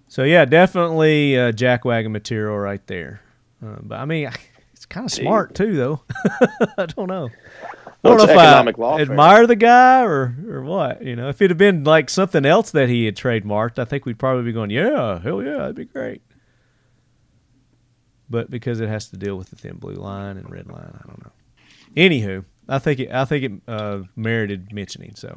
So, yeah, definitely jackwagon material right there. But, I mean, it's kind of smart, too, though. I don't know. I don't know if I admire the guy or what. If it had been like something else that he had trademarked, I think we'd probably be going, yeah, hell yeah, that'd be great. But because it has to deal with the thin blue line and red line, I don't know. Anywho, I think it merited mentioning. So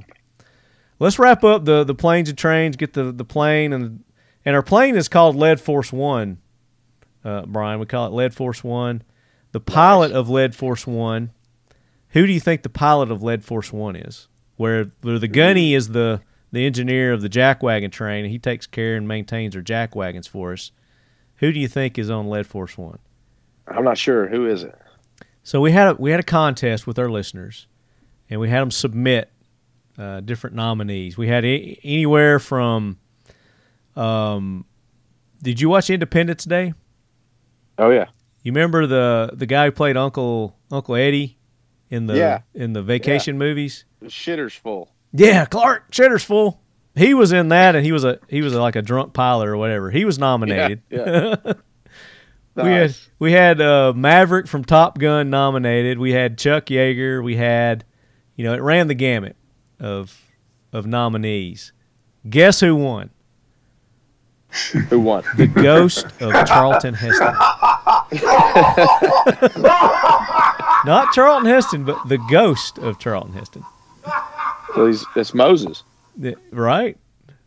let's wrap up the planes and trains. Get the plane and our plane is called Lead Force One. Brian, we call it Lead Force One. The pilot of Lead Force One. Who do you think the pilot of Lead Force One is? Where the gunny is the engineer of the jackwagon train, and he takes care and maintains our jackwagons for us. Who do you think is on Lead Force One? I'm not sure. Who is it? So we had a contest with our listeners, and we had them submit different nominees. We had anywhere from. Did you watch Independence Day? Oh yeah. You remember the guy who played Uncle Eddie in the Vacation movies? The shitter's full. Yeah, Clark Shitter's full. He was in that, and he was like a drunk pilot or whatever. He was nominated. Yeah. Nice. We had Maverick from Top Gun nominated. We had Chuck Yeager. We had, it ran the gamut of nominees. Guess who won? Who won? The ghost of Charlton Heston. Not Charlton Heston, but the ghost of Charlton Heston. So it's Moses. Right.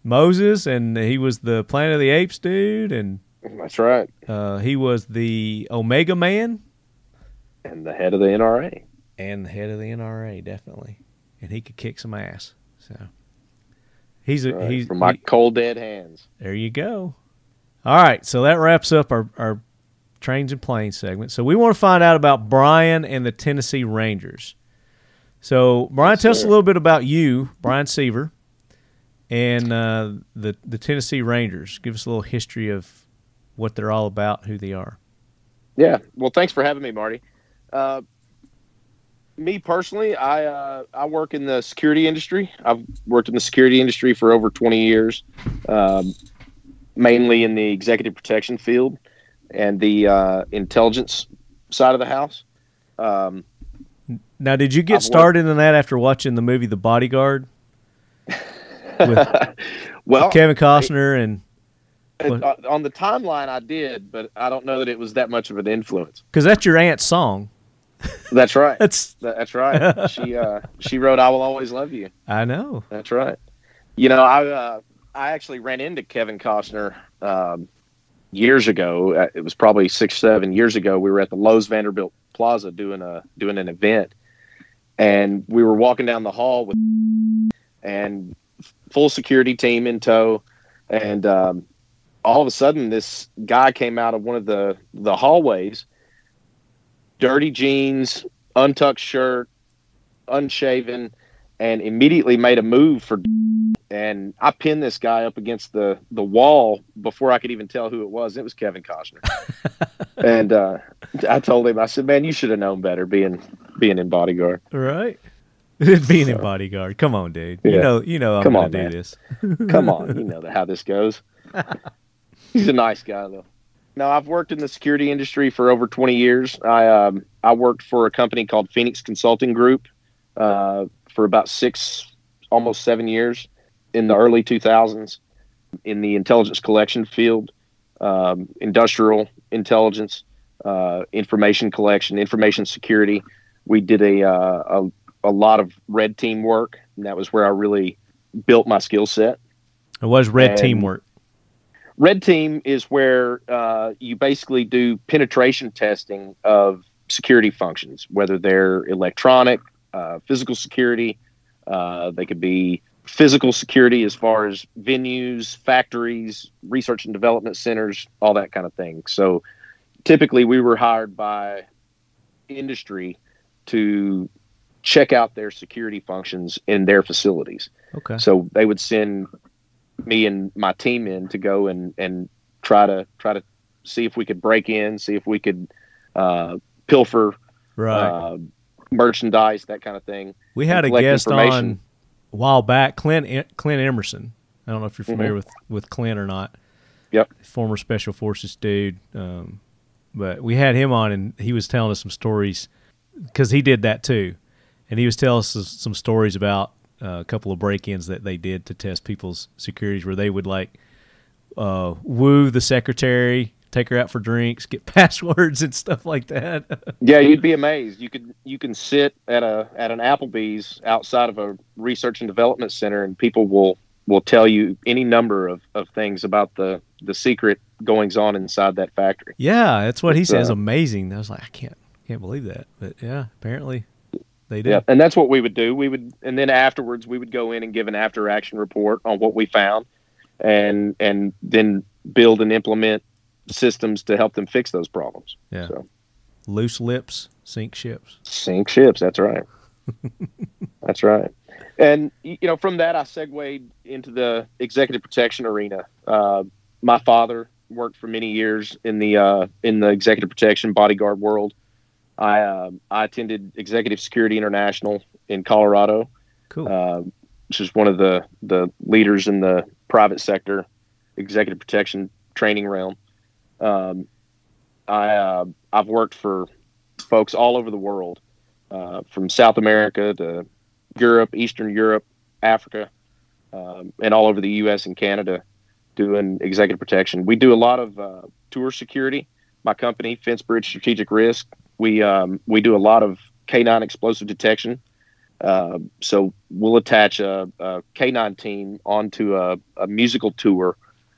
Moses, and he was the Planet of the Apes dude, and that's right. He was the Omega Man. And the head of the NRA. And the head of the NRA, definitely. And he could kick some ass. So he's from my cold dead hands. There you go. All right, so that wraps up our Trains and Planes segment. So we want to find out about Bryan and the Tennessee Rangers. So Bryan, tell us a little bit about you, Bryan Seaver, and the Tennessee Rangers. Give us a little history of what they're all about, who they are. Yeah. Well, thanks for having me, Marty. Me personally, I work in the security industry. I've worked in the security industry for over 20 years, mainly in the executive protection field and the intelligence side of the house. Now, did you get started in that after watching the movie The Bodyguard? With Kevin Costner and... on the timeline, I did, but I don't know that it was that much of an influence. Because that's your aunt's song. That's right. That's right. She wrote "I Will Always Love You." I know. That's right. I actually ran into Kevin Costner years ago. It was probably 6-7 years ago. We were at the Lowe's Vanderbilt Plaza doing an event, and we were walking down the hall with and full security team in tow, and all of a sudden, this guy came out of one of the hallways, dirty jeans, untucked shirt, unshaven, and immediately made a move for. And I pinned this guy up against the wall before I could even tell who it was. It was Kevin Costner. And I told him, I said, "Man, you should have known better being in Bodyguard." Right. Being in Bodyguard. Come on, dude. Yeah. You know I'm going to do this. Come on. You know how this goes. He's a nice guy, though. Now, I've worked in the security industry for over 20 years. I worked for a company called Phoenix Consulting Group for about 6, almost 7 years in the early 2000s in the intelligence collection field, industrial intelligence, information collection, information security. We did a lot of red team work, and that was where I really built my skill set. It was red team work. Red team is where you basically do penetration testing of security functions, whether they're electronic, physical security. They could be physical security as far as venues, factories, research and development centers, all that kind of thing. So typically we were hired by industry to check out their security functions in their facilities. Okay. So they would send me and my team in to go and try to see if we could break in, see if we could pilfer merchandise, that kind of thing. We had a guest on a while back, Clint Emerson. I don't know if you're familiar with Clint or not. Yep. Former Special Forces dude. But we had him on, and he was telling us some stories because he did that too. And he was telling us some stories about a couple of break-ins that they did to test people's securities, where they would woo the secretary, take her out for drinks, get passwords and stuff like that. Yeah, you'd be amazed. You can sit at an Applebee's outside of a research and development center, and people will tell you any number of things about the secret goings on inside that factory. Yeah, that's what he says. Amazing. I was like, I can't believe that, but yeah, apparently. They did. Yeah, and that's what we would do. And then afterwards we would go in and give an after action report on what we found, and then build and implement systems to help them fix those problems. Yeah. So, loose lips sink ships. Sink ships. That's right. That's right. And from that I segued into the executive protection arena. My father worked for many years in the executive protection bodyguard world. I attended Executive Security International in Colorado, Cool. which is one of the leaders in the private sector executive protection training realm. I've worked for folks all over the world, from South America to Europe, Eastern Europe, Africa, and all over the U.S. and Canada, doing executive protection. We do a lot of tour security. My company, Fence Bridge Strategic Risk, we do a lot of K9 explosive detection. So we'll attach a K9 team onto a musical tour,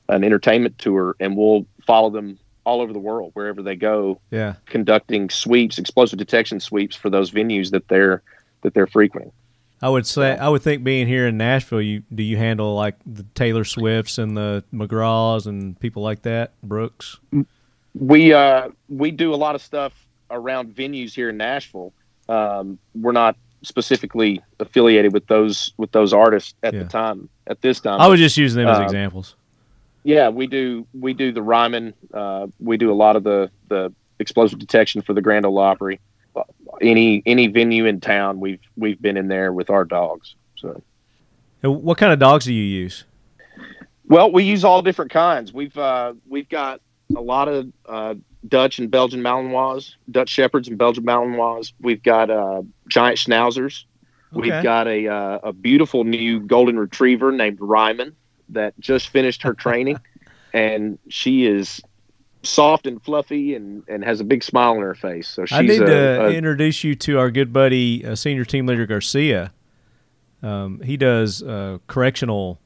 an entertainment tour, and we'll follow them all over the world, wherever they go, conducting sweeps, explosive detection sweeps for those venues that they're frequenting. I would think being here in Nashville, do you handle like the Taylor Swifts and the McGraws and people like that, Brooks? We do a lot of stuff around venues here in Nashville. We're not specifically affiliated with those artists at this time. I was just using them as examples. Yeah, we do the Ryman. We do a lot of the explosive detection for the Grand Ole Opry. Any venue in town, we've been in there with our dogs. So, and what kind of dogs do you use? Well, we use all different kinds. We've got a lot of Dutch and Belgian Malinois, Dutch Shepherds and Belgian Malinois. We've got giant Schnauzers. Okay. We've got a beautiful new golden retriever named Ryman that just finished her training, and she is soft and fluffy and has a big smile on her face. So she's I need to introduce you to our good buddy, Senior Team Leader Garcia. He does correctional.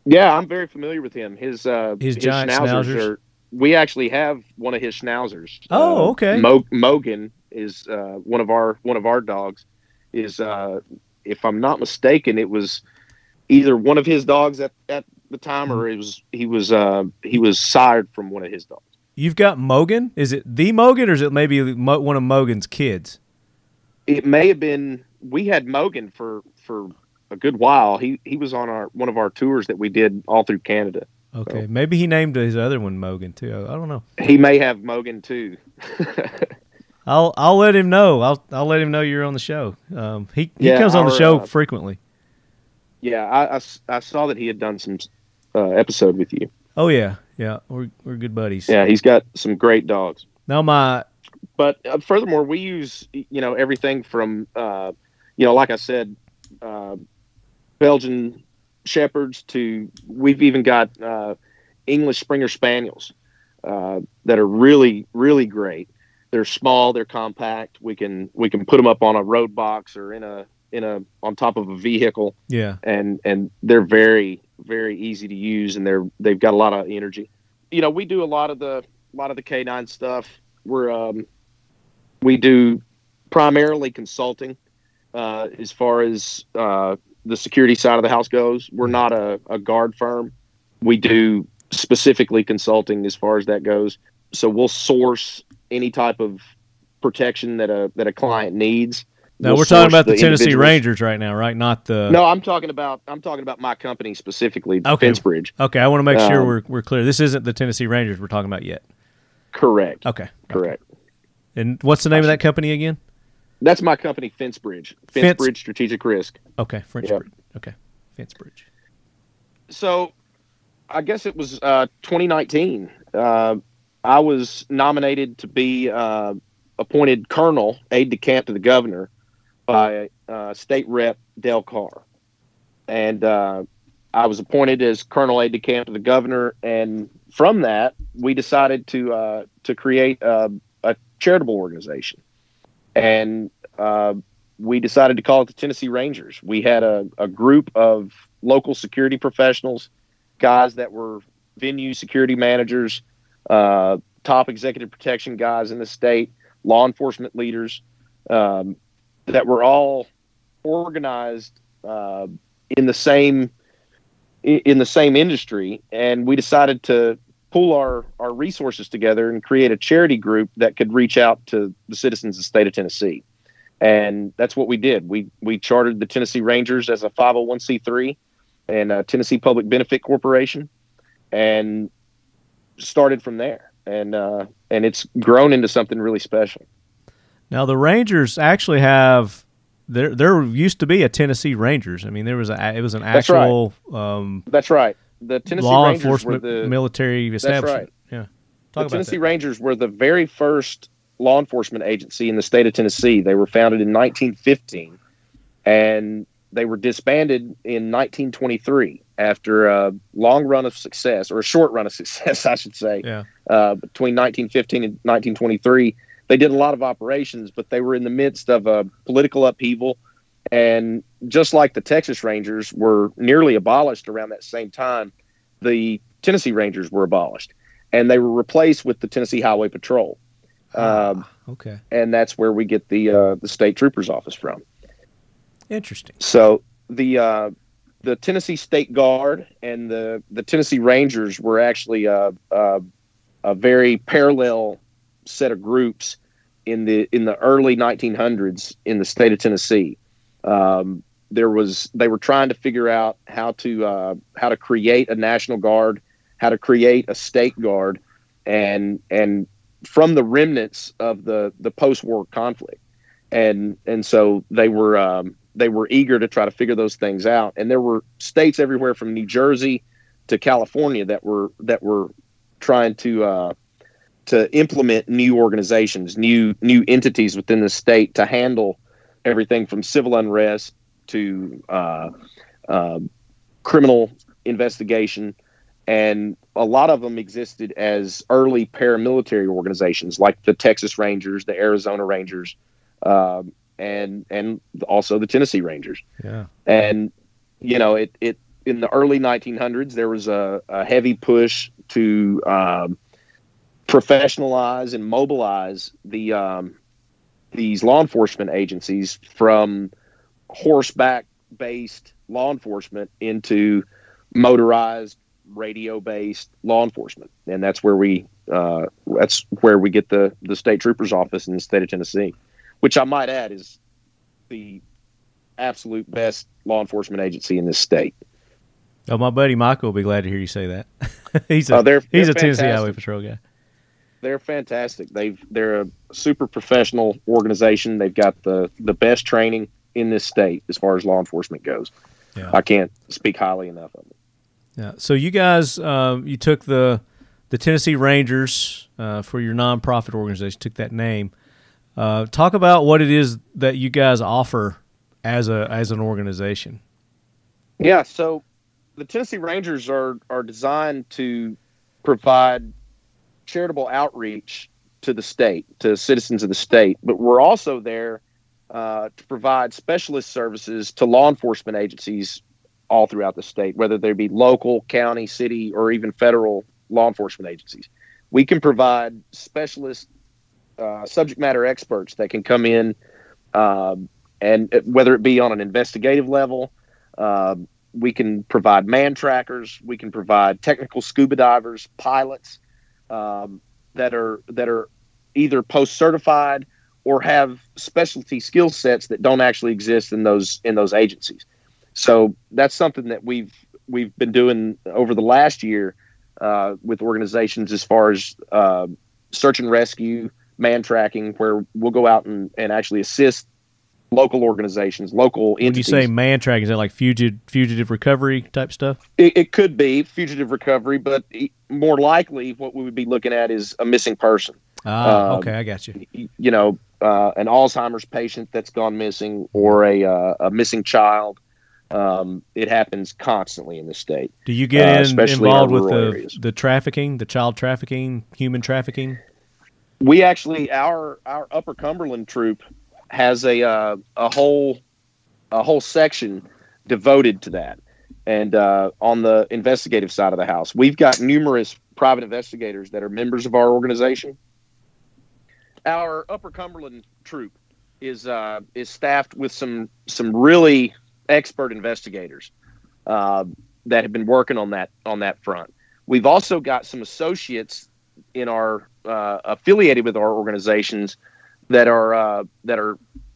Yeah, I'm very familiar with him. His giant Schnauzers. We actually have one of his Schnauzers. Oh, okay. Mogan is one of our dogs. Is if I'm not mistaken, it was either one of his dogs at the time, or he was sired from one of his dogs. You've got Mogan. Is it the Mogan, or is it maybe one of Mogan's kids? It may have been. We had Mogan for a good while. He was on one of our tours that we did all through Canada. Okay, so maybe he named his other one Mogan too. I don't know. He may have Mogan too. I'll let him know. I'll let him know you're on the show. He comes on the show frequently. Yeah, I saw that he had done some episode with you. Oh yeah, we're good buddies. Yeah, he's got some great dogs. But furthermore, we use everything from like I said, Belgian Shepherds to we've even got English Springer Spaniels that are really, really great. They're small, they're compact. We can put them up on a road box or on top of a vehicle. Yeah, and they're very, very easy to use, and they've got a lot of energy. We do a lot of the K9 stuff. We do primarily consulting as far as the security side of the house goes. We're not a guard firm. We do specifically consulting as far as that goes. So we'll source any type of protection that a client needs. No, we're talking about the Tennessee Rangers right now, right? Not the. No, I'm talking about my company specifically, Fence Bridge. Okay, I want to make sure we're clear. This isn't the Tennessee Rangers we're talking about yet. Correct. Okay. Correct. And what's the name of that company again? That's my company, Fence Bridge. Fence Bridge Strategic Risk. Okay, Bridge. Okay, Fence Bridge. So, I guess it was 2019. I was nominated to be appointed Colonel, aide-de-camp to the governor, by State Rep Del Carr. And I was appointed as Colonel aide-de-camp to the governor, and from that, we decided to create a charitable organization. And we decided to call it the Tennessee Rangers. We had a group of local security professionals, guys that were venue security managers, top executive protection guys in the state, law enforcement leaders, that were all organized in the same industry. And we decided to pull our resources together and create a charity group that could reach out to the citizens of the state of Tennessee. And that's what we did. We chartered the Tennessee Rangers as a 501c3 and a Tennessee Public Benefit Corporation, and started from there, and it's grown into something really special. Now the Rangers actually have there used to be a Tennessee Rangers. I mean, it was an actual that's right. The Tennessee law Rangers enforcement were the military establishment. That's right. Yeah, the Tennessee Rangers were the very first law enforcement agency in the state of Tennessee. They were founded in 1915, and they were disbanded in 1923 after a long run of success, or a short run of success, I should say. Yeah. Between 1915 and 1923, they did a lot of operations, but they were in the midst of a political upheaval. And just like the Texas Rangers were nearly abolished around that same time, the Tennessee Rangers were abolished, and they were replaced with the Tennessee Highway Patrol. Okay. And that's where we get the state trooper's office from. Interesting. So the Tennessee State Guard and the Tennessee Rangers were actually a very parallel set of groups in the early 1900s in the state of Tennessee. They were trying to figure out how to create a National Guard, how to create a state guard, and from the remnants of the post-war conflict, and so they were eager to try to figure those things out. And there were states everywhere from New Jersey to California that were trying to implement new organizations, new entities within the state to handle everything from civil unrest to criminal investigation. And a lot of them existed as early paramilitary organizations, like the Texas Rangers, the Arizona Rangers, and also the Tennessee Rangers. Yeah. And it in the early 1900s there was a heavy push to professionalize and mobilize these law enforcement agencies from horseback-based law enforcement into motorized, radio-based law enforcement, and that's where we get the state trooper's office in the state of Tennessee, which I might add is the absolute best law enforcement agency in this state. Oh, my buddy Michael will be glad to hear you say that. he's a Tennessee Highway Patrol guy. They're fantastic. They're a super professional organization. They've got the best training in this state as far as law enforcement goes. Yeah. I can't speak highly enough of it. Yeah. So you guys, you took the Tennessee Rangers for your nonprofit organization. Took that name. Talk about what it is that you guys offer as an organization. Yeah. So the Tennessee Rangers are designed to provide charitable outreach to the state, to citizens of the state, but we're also there to provide specialist services to law enforcement agencies all throughout the state, whether they be local, county, city, or even federal law enforcement agencies. We can provide specialist subject matter experts that can come in, and whether it be on an investigative level, we can provide man trackers, we can provide technical scuba divers, pilots that are either post-certified or have specialty skill sets that don't actually exist in those agencies. So that's something that we've been doing over the last year with organizations as far as search and rescue, man tracking, where we'll go out and actually assist local organizations, local entities. When you say man tracking, is that like fugitive recovery type stuff? It could be fugitive recovery, but more likely what we would be looking at is a missing person. Okay, I got you. An Alzheimer's patient that's gone missing, or a missing child. It happens constantly in the state. Do you get involved with the trafficking, the child trafficking, human trafficking? We actually, our Upper Cumberland troop has a whole section devoted to that. And on the investigative side of the house, we've got numerous private investigators that are members of our organization. Our Upper Cumberland troop is staffed with some really expert investigators that have been working on that front. We've also got some associates in our affiliated with our organizations that are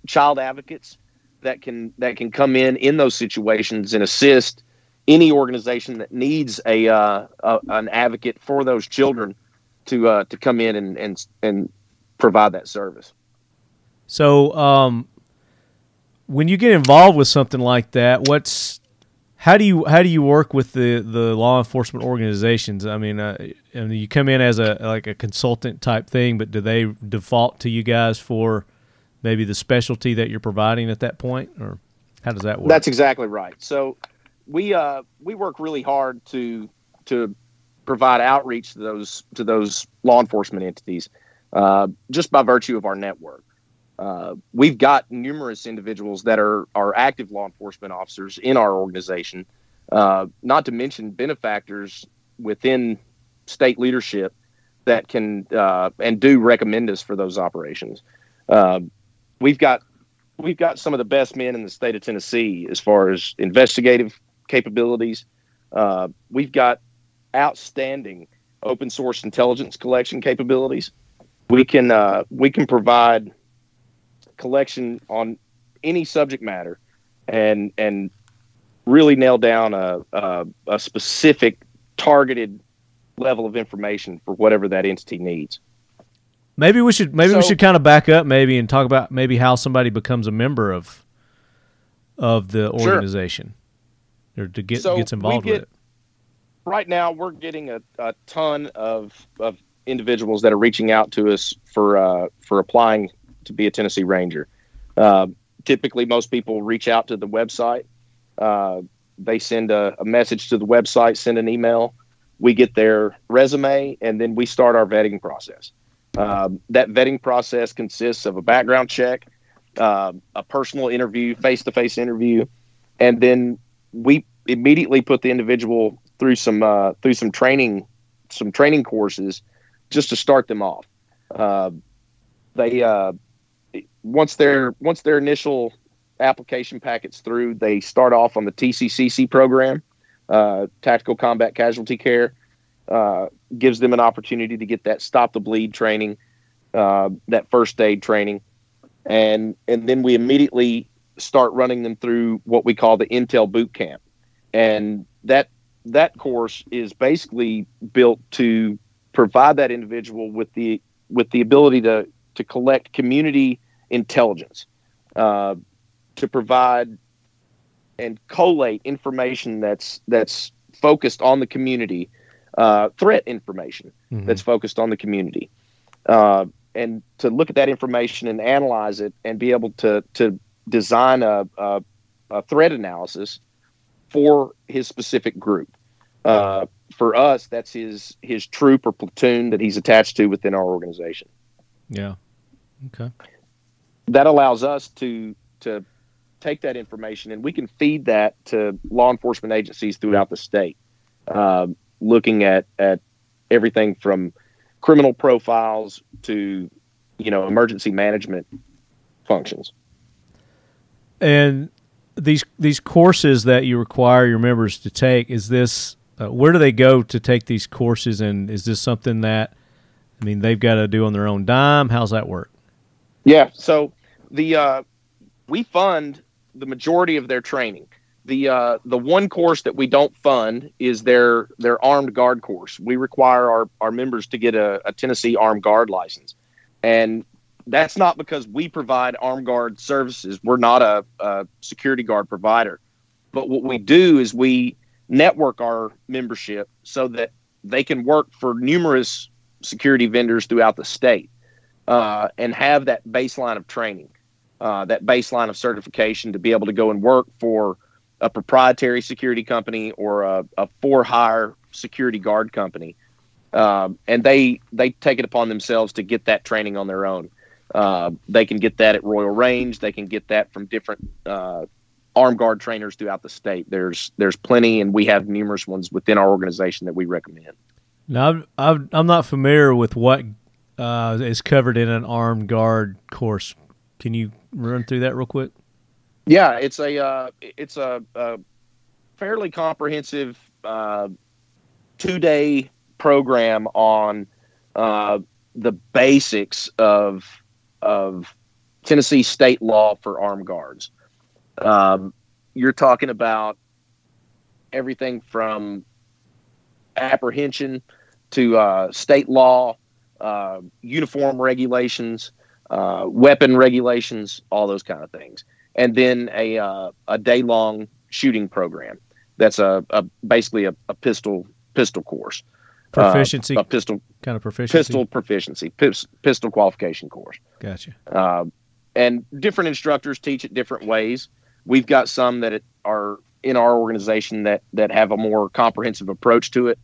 child advocates that can come in those situations and assist any organization that needs an advocate for those children to come in and provide that service. So, when you get involved with something like that, how do you work with the law enforcement organizations? I mean, you come in as a consultant type thing, but do they default to you guys for maybe the specialty that you're providing at that point, or how does that work? That's exactly right. So we work really hard to provide outreach to those law enforcement entities, just by virtue of our network. We've got numerous individuals that are active law enforcement officers in our organization, not to mention benefactors within state leadership that can and do recommend us for those operations. We've got some of the best men in the state of Tennessee as far as investigative capabilities. We've got outstanding open source intelligence collection capabilities. We can provide collection on any subject matter and really nail down a specific targeted level of information for whatever that entity needs. Maybe we should kind of back up and talk about maybe how somebody becomes a member of the organization, or gets involved with it. Right now, we're getting a ton of individuals that are reaching out to us for applying to be a Tennessee Ranger. Typically, most people reach out to the website. They send a message to the website, send an email. We get their resume, and then we start our vetting process. That vetting process consists of a background check, a personal interview, face-to-face interview, and then we immediately put the individual through some training courses just to start them off. Once their initial application packet's through, they start off on the TCCC program, Tactical Combat Casualty Care. Gives them an opportunity to get that stop the bleed training, that first aid training, and then we immediately start running them through what we call the Intel Boot Camp, and that course is basically built to provide that individual with the ability to collect community intelligence, to provide and collate information that's focused on the community, threat information that's focused on the community, and to look at that information and analyze it and be able to design a threat analysis for his specific group. For us, that's his troop or platoon that he's attached to within our organization. Yeah. Okay. That allows us to take that information and we can feed that to law enforcement agencies throughout the state, looking at everything from criminal profiles to, emergency management functions. And these courses that you require your members to take, is this where do they go to take these courses, and is this something that they've got to do on their own dime? How's that work? Yeah, so we fund the majority of their training. The one course that we don't fund is their armed guard course. We require our members to get a Tennessee armed guard license, and that's not because we provide armed guard services. We're not a security guard provider, but what we do is we network our membership so that they can work for numerous security vendors throughout the state, and have that baseline of training, that baseline of certification to be able to go and work for a proprietary security company or a for-hire security guard company. And they take it upon themselves to get that training on their own. They can get that at Royal Range. They can get that from different armed guard trainers throughout the state. There's plenty, and we have numerous ones within our organization that we recommend. Now, I'm not familiar with what is covered in an armed guard course. Can you run through that real quick? Yeah, it's a fairly comprehensive 2-day program on the basics of Tennessee state law for armed guards. You're talking about everything from apprehension to state law, uniform regulations, weapon regulations, all those kind of things. And then a day-long shooting program. That's basically a pistol course. Proficiency? A pistol kind of proficiency? Pistol proficiency. Pistol qualification course. Gotcha. And different instructors teach it different ways. We've got some that are in our organization that have a more comprehensive approach to it.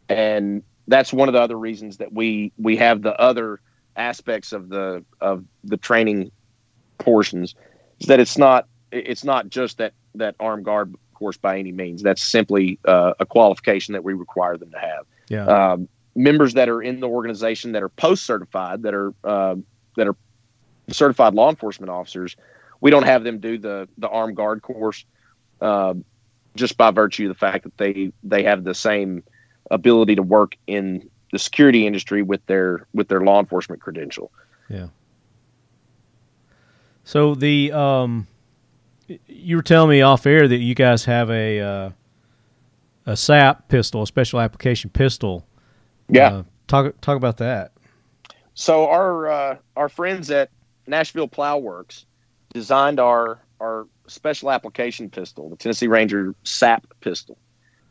And that's one of the other reasons that we have the other aspects of the training portions, is that it's not just that armed guard course by any means. That's simply a qualification that we require them to have. Yeah. Members that are in the organization that are post certified, that are certified law enforcement officers, we don't have them do the armed guard course, just by virtue of the fact that they have the same ability to work in the security industry with their law enforcement credential. Yeah. So you were telling me off air that you guys have a Sap pistol, a special application pistol. Yeah. Talk about that. So our friends at Nashville Plow Works designed our special application pistol, the Tennessee Ranger Sap Pistol.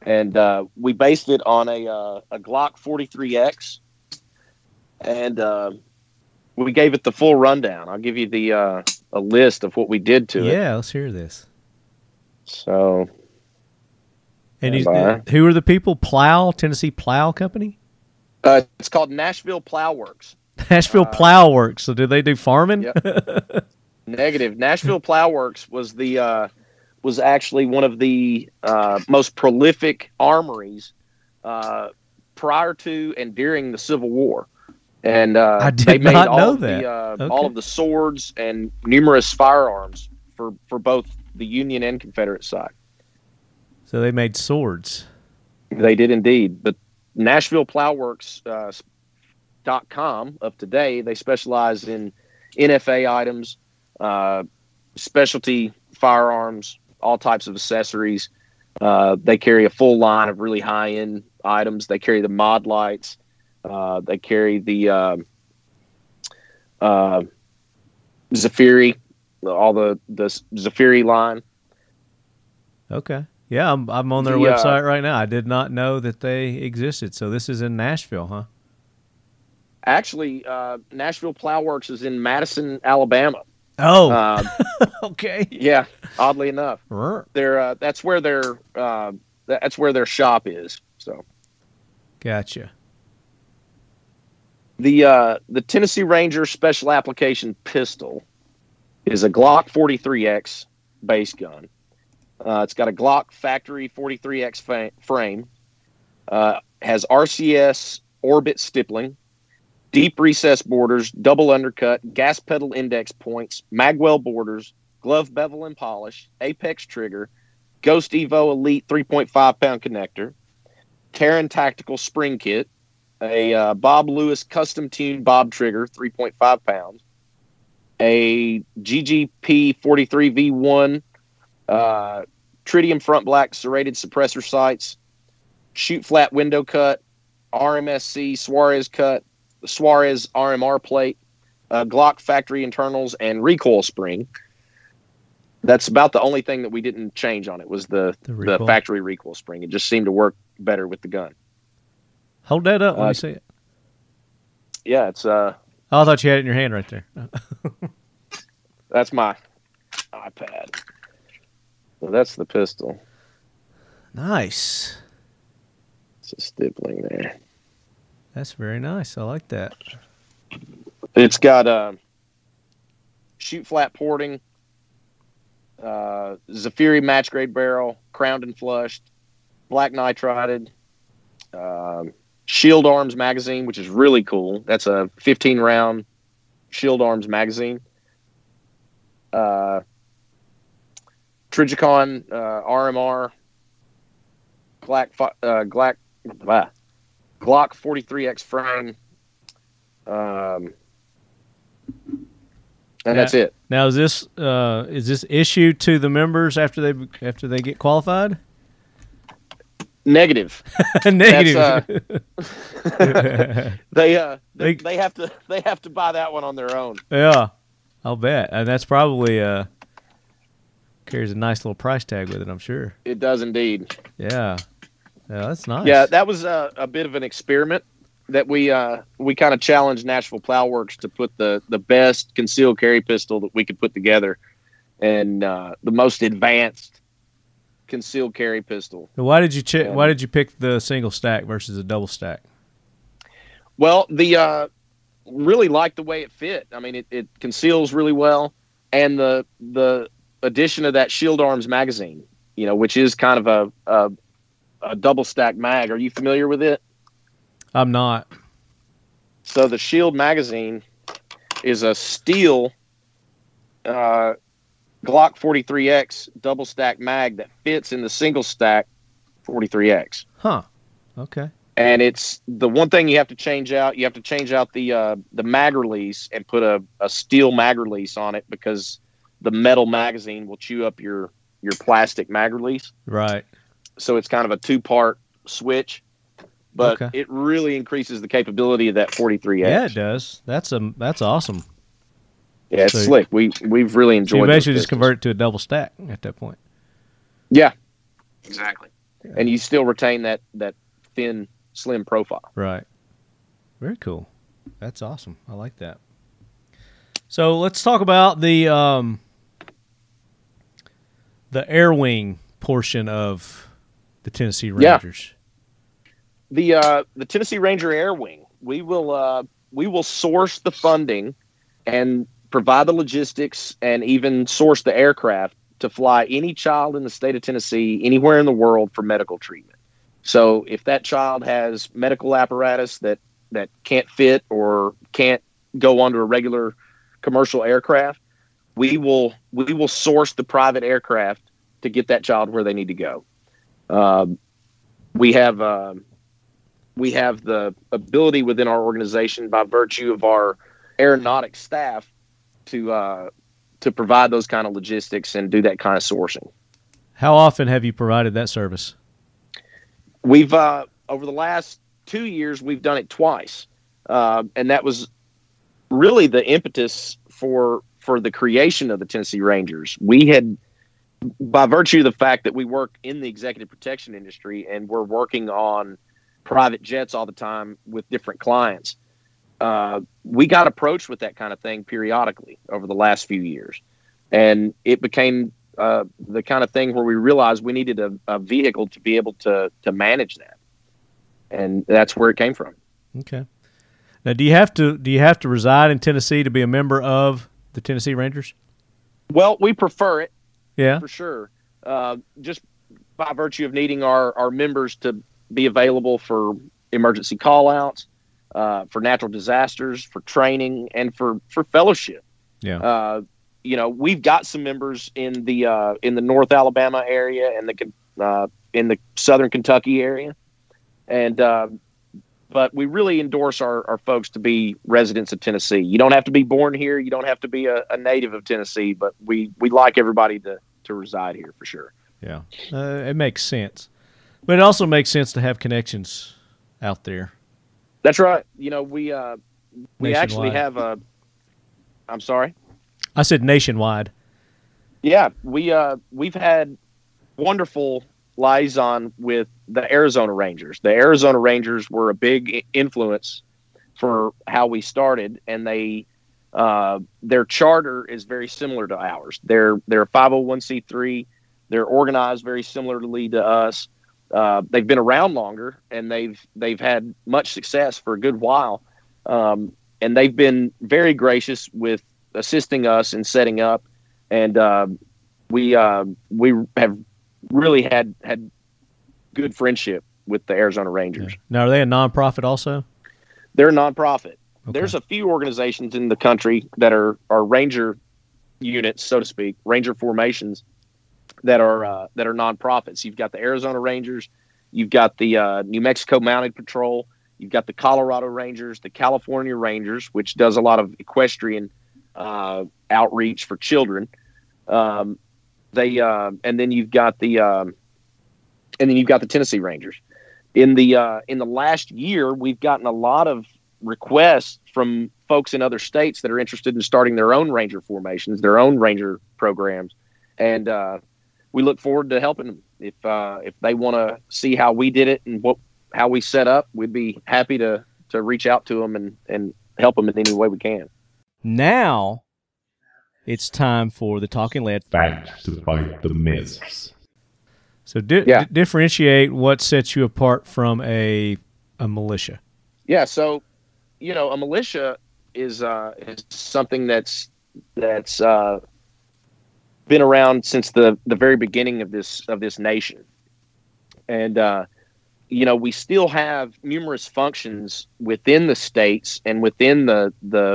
And we based it on a Glock 43X, and we gave it the full rundown. I'll give you a list of what we did to it. Yeah, let's hear this. So, and who are the people? Tennessee Plow Company? It's called Nashville Plow Works. Nashville Plow Works. So do they do farming? Yep. Negative. Nashville Plow Works was actually one of the most prolific armories prior to and during the Civil War. And I did they made not all know of that. Okay. All of the swords and numerous firearms for both the Union and Confederate side. So they made swords. They did indeed. But Nashville Plowworks .com of today, they specialize in NFA items, specialty firearms, all types of accessories. They carry a full line of really high-end items. They carry the mod lights. They carry the Zafiri, all the Zafiri line. Okay. Yeah, I'm on their website right now. I did not know that they existed. So this is in Nashville, huh? Actually, Nashville Plow Works is in Madison, Alabama. Oh, okay. Yeah, oddly enough, that's where their shop is. So, gotcha. The Tennessee Ranger Special Application Pistol is a Glock 43X base gun. It's got a Glock factory 43X frame. Has RCS orbit stippling, deep recess borders, double undercut, gas pedal index points, magwell borders, glove bevel and polish, apex trigger, Ghost Evo Elite 3.5 pound connector, Terran Tactical spring kit, a Bob Lewis custom tuned bob trigger 3.5 pounds, a GGP 43 V1 tritium front black serrated suppressor sights, shoot flat window cut, RMSC Suarez cut, Suarez RMR plate, Glock factory internals, and recoil spring. That's about the only thing that we didn't change on it was the factory recoil spring. It just seemed to work better with the gun. Hold that up. Let me see it. Yeah, it's Oh, I thought you had it in your hand right there. That's my iPad. So that's the pistol. Nice. It's a stippling there. That's very nice. I like that. It's got shoot flat porting, Zafiri match grade barrel, crowned and flushed, black nitrided, Shield Arms magazine, which is really cool. That's a 15 round Shield Arms magazine. Trigicon RMR Glock 43X frame, and that's it. Now, is this issued to the members after they get qualified? Negative. Negative. They have to buy that one on their own. Yeah, I'll bet, and that's probably carries a nice little price tag with it, I'm sure. It does indeed. Yeah, that's nice. Yeah, that was a bit of an experiment that we kind of challenged Nashville Plow Works to put the best concealed carry pistol that we could put together, and the most advanced concealed carry pistol. Why did you pick the single stack versus a double stack? Well, really liked the way it fit. I mean, it conceals really well, and the addition of that Shield Arms magazine, which is kind of a double stack mag. Are you familiar with it? I'm not. So the Shield magazine is a steel Glock 43X double stack mag that fits in the single stack 43X. Huh. Okay. And it's the one thing you have to change out. You have to change out the mag release and put a steel mag release on it, because the metal magazine will chew up your plastic mag release. Right. So it's kind of a 2-part switch, but it really increases the capability of that 43X. Yeah, it does. That's awesome. Yeah, it's slick. We've really enjoyed it. So you basically just convert it to a double stack at that point. Yeah, exactly. Yeah. And you still retain that thin, slim profile. Right. Very cool. That's awesome. I like that. So let's talk about the air wing portion of the Tennessee Rangers. Yeah. The Tennessee Ranger Air Wing. We will source the funding and provide the logistics and even source the aircraft to fly any child in the state of Tennessee, anywhere in the world, for medical treatment. So if that child has medical apparatus that can't fit or can't go onto a regular commercial aircraft, we will source the private aircraft to get that child where they need to go. We have the ability within our organization, by virtue of our aeronautics staff, to provide those kind of logistics and do that kind of sourcing. How often have you provided that service? We've over the last 2 years, we've done it twice, and that was really the impetus for the creation of the Tennessee Rangers. We had, by virtue of the fact that we work in the executive protection industry and we're working on private jets all the time with different clients, we got approached with that kind of thing periodically over the last few years. And it became the kind of thing where we realized we needed a vehicle to be able to manage that. And that's where it came from. Okay. Now, do you have to reside in Tennessee to be a member of the Tennessee Rangers? Well, we prefer it. Yeah, for sure. Just by virtue of needing our members to be available for emergency call-outs, for natural disasters, for training, and for fellowship. Yeah. We've got some members in the North Alabama area and in the Southern Kentucky area, and but we really endorse our folks to be residents of Tennessee. You don't have to be born here. You don't have to be a native of Tennessee, but we like everybody to reside here for sure. Yeah, it makes sense, but it also makes sense to have connections out there. That's right. We actually have a. I'm sorry. I said nationwide. Yeah, we've had wonderful liaison with the Arizona Rangers. The Arizona Rangers were a big influence for how we started, and their charter is very similar to ours. They're a 501c3. They're organized very similarly to us. They've been around longer, and they've had much success for a good while. And they've been very gracious with assisting us in setting up, and we have really had good friendship with the Arizona Rangers. Yeah. Now, are they a nonprofit also? They're a nonprofit. Okay. There's a few organizations in the country that are ranger units, so to speak, ranger formations that are nonprofits. You've got the Arizona Rangers, you've got the New Mexico Mounted Patrol, you've got the Colorado Rangers, the California Rangers, which does a lot of equestrian outreach for children. And then you've got the and then you've got the Tennessee Rangers. In the last year, we've gotten a lot of requests from folks in other states that are interested in starting their own Ranger formations, their own Ranger programs, and we look forward to helping them. If they want to see how we did it and how we set up, we'd be happy to reach out to them and help them in any way we can. Now it's time for the Talking Lead Facts to fight the myths. So differentiate what sets you apart from a militia. Yeah, so a militia is something that's been around since the very beginning of this nation, and we still have numerous functions within the states and within the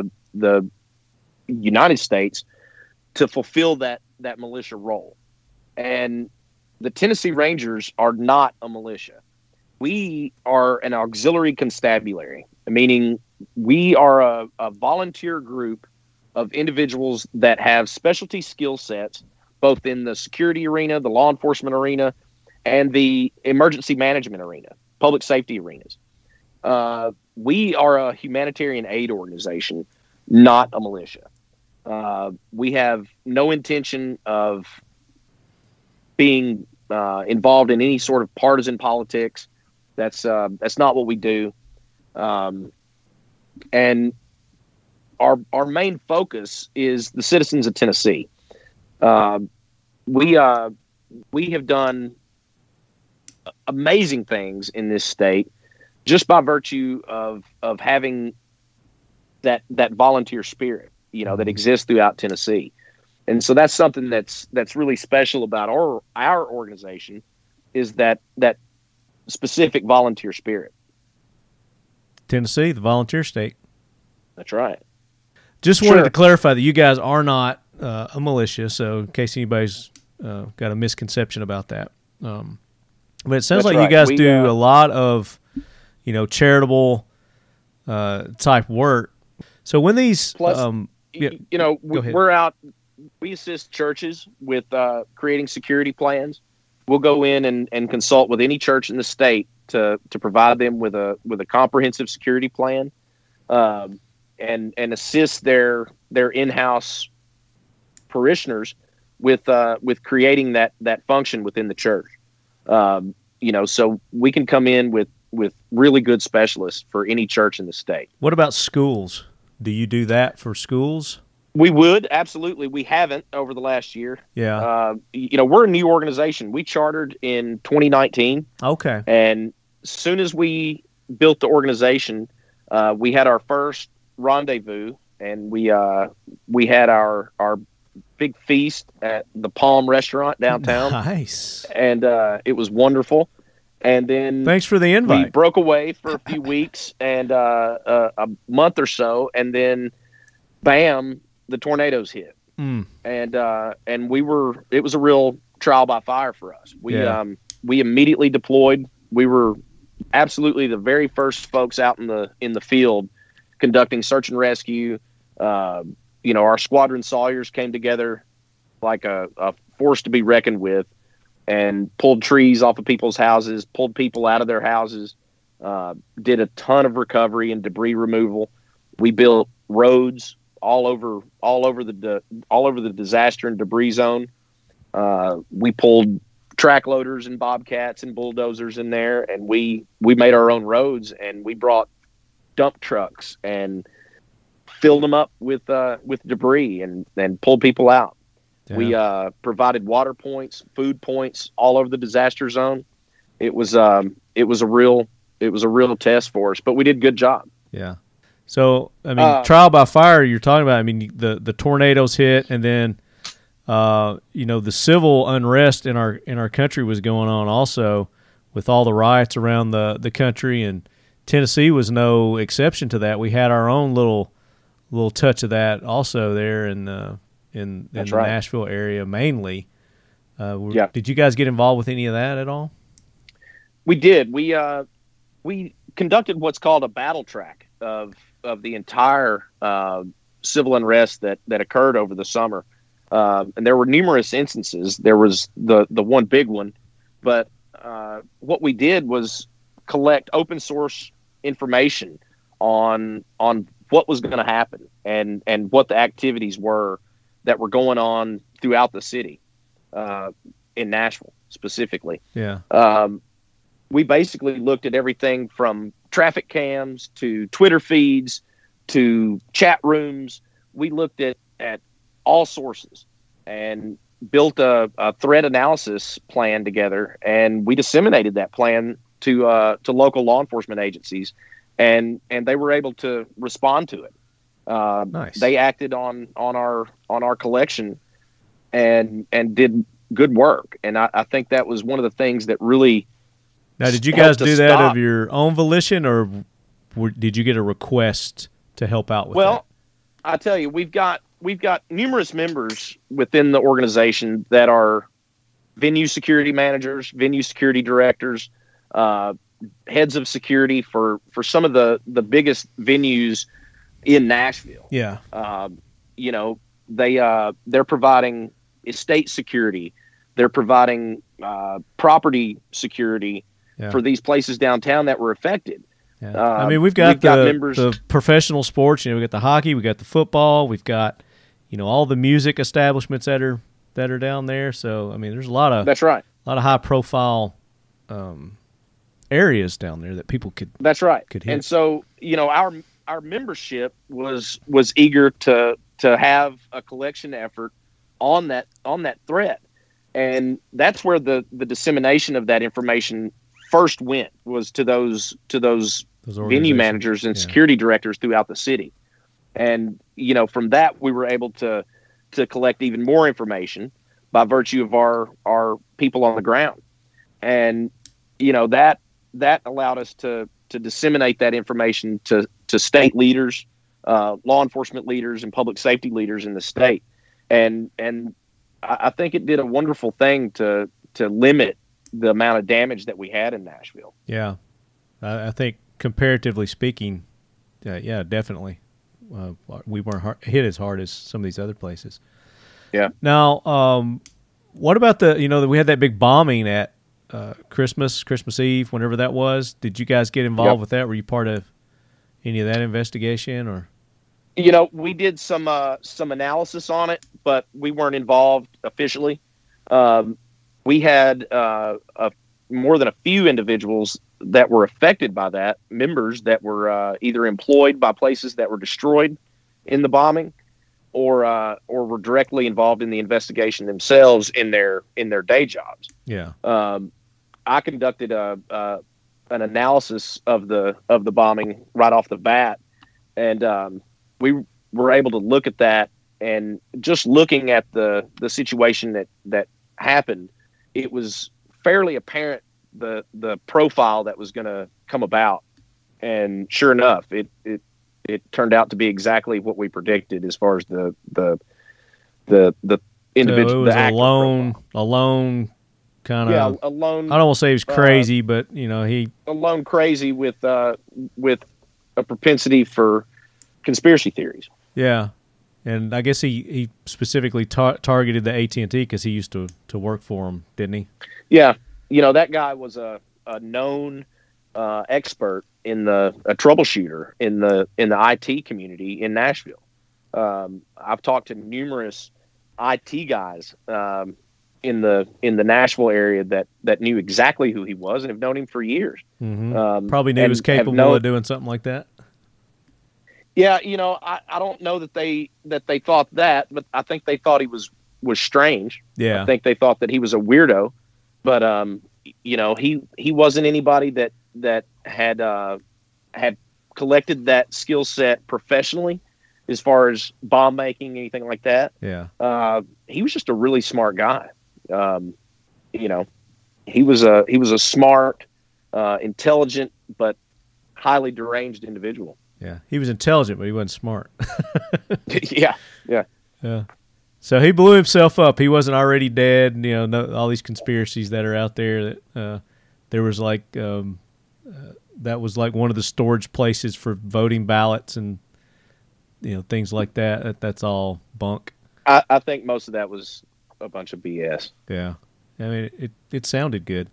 United States to fulfill that militia role, and the Tennessee Rangers are not a militia. We are an auxiliary constabulary, meaning we are a volunteer group of individuals that have specialty skill sets, both in the security arena, the law enforcement arena, and the emergency management arena, public safety arenas. We are a humanitarian aid organization, not a militia. We have no intention of being involved in any sort of partisan politics. That's not what we do. And our main focus is the citizens of Tennessee. We have done amazing things in this state just by virtue of having that volunteer spirit, that exists throughout Tennessee. And so that's something that's really special about our organization, is that specific volunteer spirit. Tennessee, the volunteer state. That's right. Just wanted to clarify that you guys are not a militia, so in case anybody's got a misconception about that. But it sounds like you guys do a lot of, charitable type work. So when these... Plus, we're out... We assist churches with creating security plans. We'll go in and consult with any church in the state to provide them with a comprehensive security plan, and assist their in-house parishioners with creating that function within the church. So we can come in with really good specialists for any church in the state. What about schools? Do you do that for schools? We would, absolutely. We haven't over the last year. Yeah. We're a new organization. We chartered in 2019. Okay. And as soon as we built the organization, we had our first rendezvous, and we had our big feast at the Palm Restaurant downtown. Nice. And it was wonderful. And then thanks for the invite. We broke away for a few weeks and a month or so, and then bam, the tornadoes hit. And it was a real trial by fire for us. We immediately deployed. We were absolutely the very first folks out in the field conducting search and rescue. Our squadron sawyers came together like a force to be reckoned with, and pulled trees off of people's houses, pulled people out of their houses, did a ton of recovery and debris removal. We built roads all over the disaster and debris zone. We pulled track loaders and bobcats and bulldozers in there, and we made our own roads, and we brought dump trucks and filled them up with debris and pulled people out. Yeah. We provided water points, food points all over the disaster zone. It was a real test for us, but we did a good job. Yeah. So, trial by fire you're talking about, the tornadoes hit, and then, the civil unrest in our country was going on also, with all the riots around the country, and Tennessee was no exception to that. We had our own little touch of that also there in the Nashville area mainly. Did you guys get involved with any of that at all? We did. We conducted what's called a battle track of the entire civil unrest that occurred over the summer, and there were numerous instances. There was the one big one, but what we did was collect open source information on what was going to happen and what the activities were that were going on throughout the city, in Nashville specifically. Yeah. We basically looked at everything from traffic cams to Twitter feeds to chat rooms. We looked at all sources and built a threat analysis plan together, and we disseminated that plan to local law enforcement agencies, and they were able to respond to it. Nice. They acted on our collection and did good work, and I think that was one of the things that really. Now, did you guys do that of your own volition, or did you get a request to help out with that? Well, I tell you, we've got numerous members within the organization that are venue security managers, venue security directors, heads of security for some of the biggest venues in Nashville. Yeah. You know, they're providing estate security. They're providing property security for these places downtown that were affected. Yeah. I mean, we've got members, the professional sports. You know, we got the hockey, we got the football, we've got, you know, all the music establishments that are down there. So, I mean, there's a lot of a lot of high profile areas down there that people could hit. And so, you know, our membership was eager to have a collection effort on that thread, and that's where the dissemination of that information first went, was to those venue managers and security directors throughout the city. And, you know, from that, we were able to collect even more information by virtue of our people on the ground. And, you know, that allowed us to disseminate that information to state leaders, law enforcement leaders, and public safety leaders in the state. And I think it did a wonderful thing to limit the amount of damage that we had in Nashville. Yeah. I think comparatively speaking, yeah, definitely. We weren't hit as hard as some of these other places. Yeah. Now, what about we had that big bombing at Christmas Eve, whenever that was. Did you guys get involved with that? Were you part of any of that investigation, or? You know, we did some analysis on it, but we weren't involved officially. We had more than a few individuals that were affected by that, members that were either employed by places that were destroyed in the bombing, or were directly involved in the investigation themselves in their day jobs. Yeah. I conducted an analysis of the bombing right off the bat, and we were able to look at that, and just looking at the situation that happened, it was fairly apparent the profile that was going to come about. And sure enough, it turned out to be exactly what we predicted as far as the individual. So it was a lone kind of, a lone. I don't want to say he was crazy, but a lone crazy with a propensity for conspiracy theories. Yeah. And I guess he specifically targeted the AT&T because he used to work for him, didn't he? Yeah. That guy was a known expert in a troubleshooter in the IT community in Nashville. I've talked to numerous IT guys in the Nashville area that knew exactly who he was and have known him for years. Mm-hmm. Probably knew he was capable of doing something like that. Yeah, I don't know that they thought that, but I think they thought he was strange. Yeah, I think they thought that he was a weirdo, but he wasn't anybody that had collected that skill set professionally, as far as bomb making, anything like that. Yeah, he was just a really smart guy. He was a smart, intelligent, but highly deranged individual. Yeah, he was intelligent, but he wasn't smart. Yeah. So he blew himself up. He wasn't already dead. All these conspiracies that are out there. That there was that was like one of the storage places for voting ballots and things like that. That's all bunk. I think most of that was a bunch of BS. Yeah, I mean it sounded good.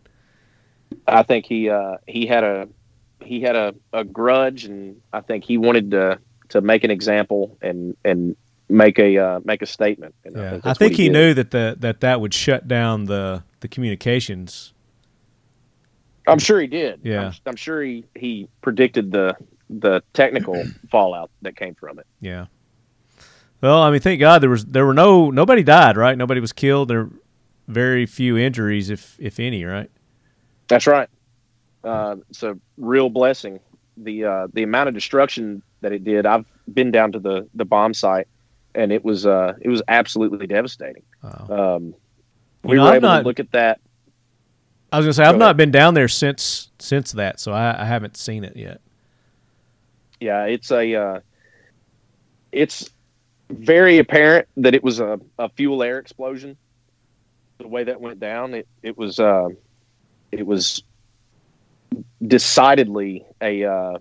I think he had a grudge, and I think he wanted to make an example and make a statement. And yeah, I think he knew that would shut down the communications. I'm sure he did. Yeah, I'm sure he predicted the technical fallout that came from it. Yeah. Well, I mean, thank God nobody died, right? Nobody was killed. There were very few injuries, if any, right? That's right. It's a real blessing. The amount of destruction that it did. I've been down to the bomb site, and it was absolutely devastating. Wow. We were able to look at that. I was going to say, I've not been down there since that, so I haven't seen it yet. Yeah, it's very apparent that it was a fuel air explosion. The way that went down, it was decidedly a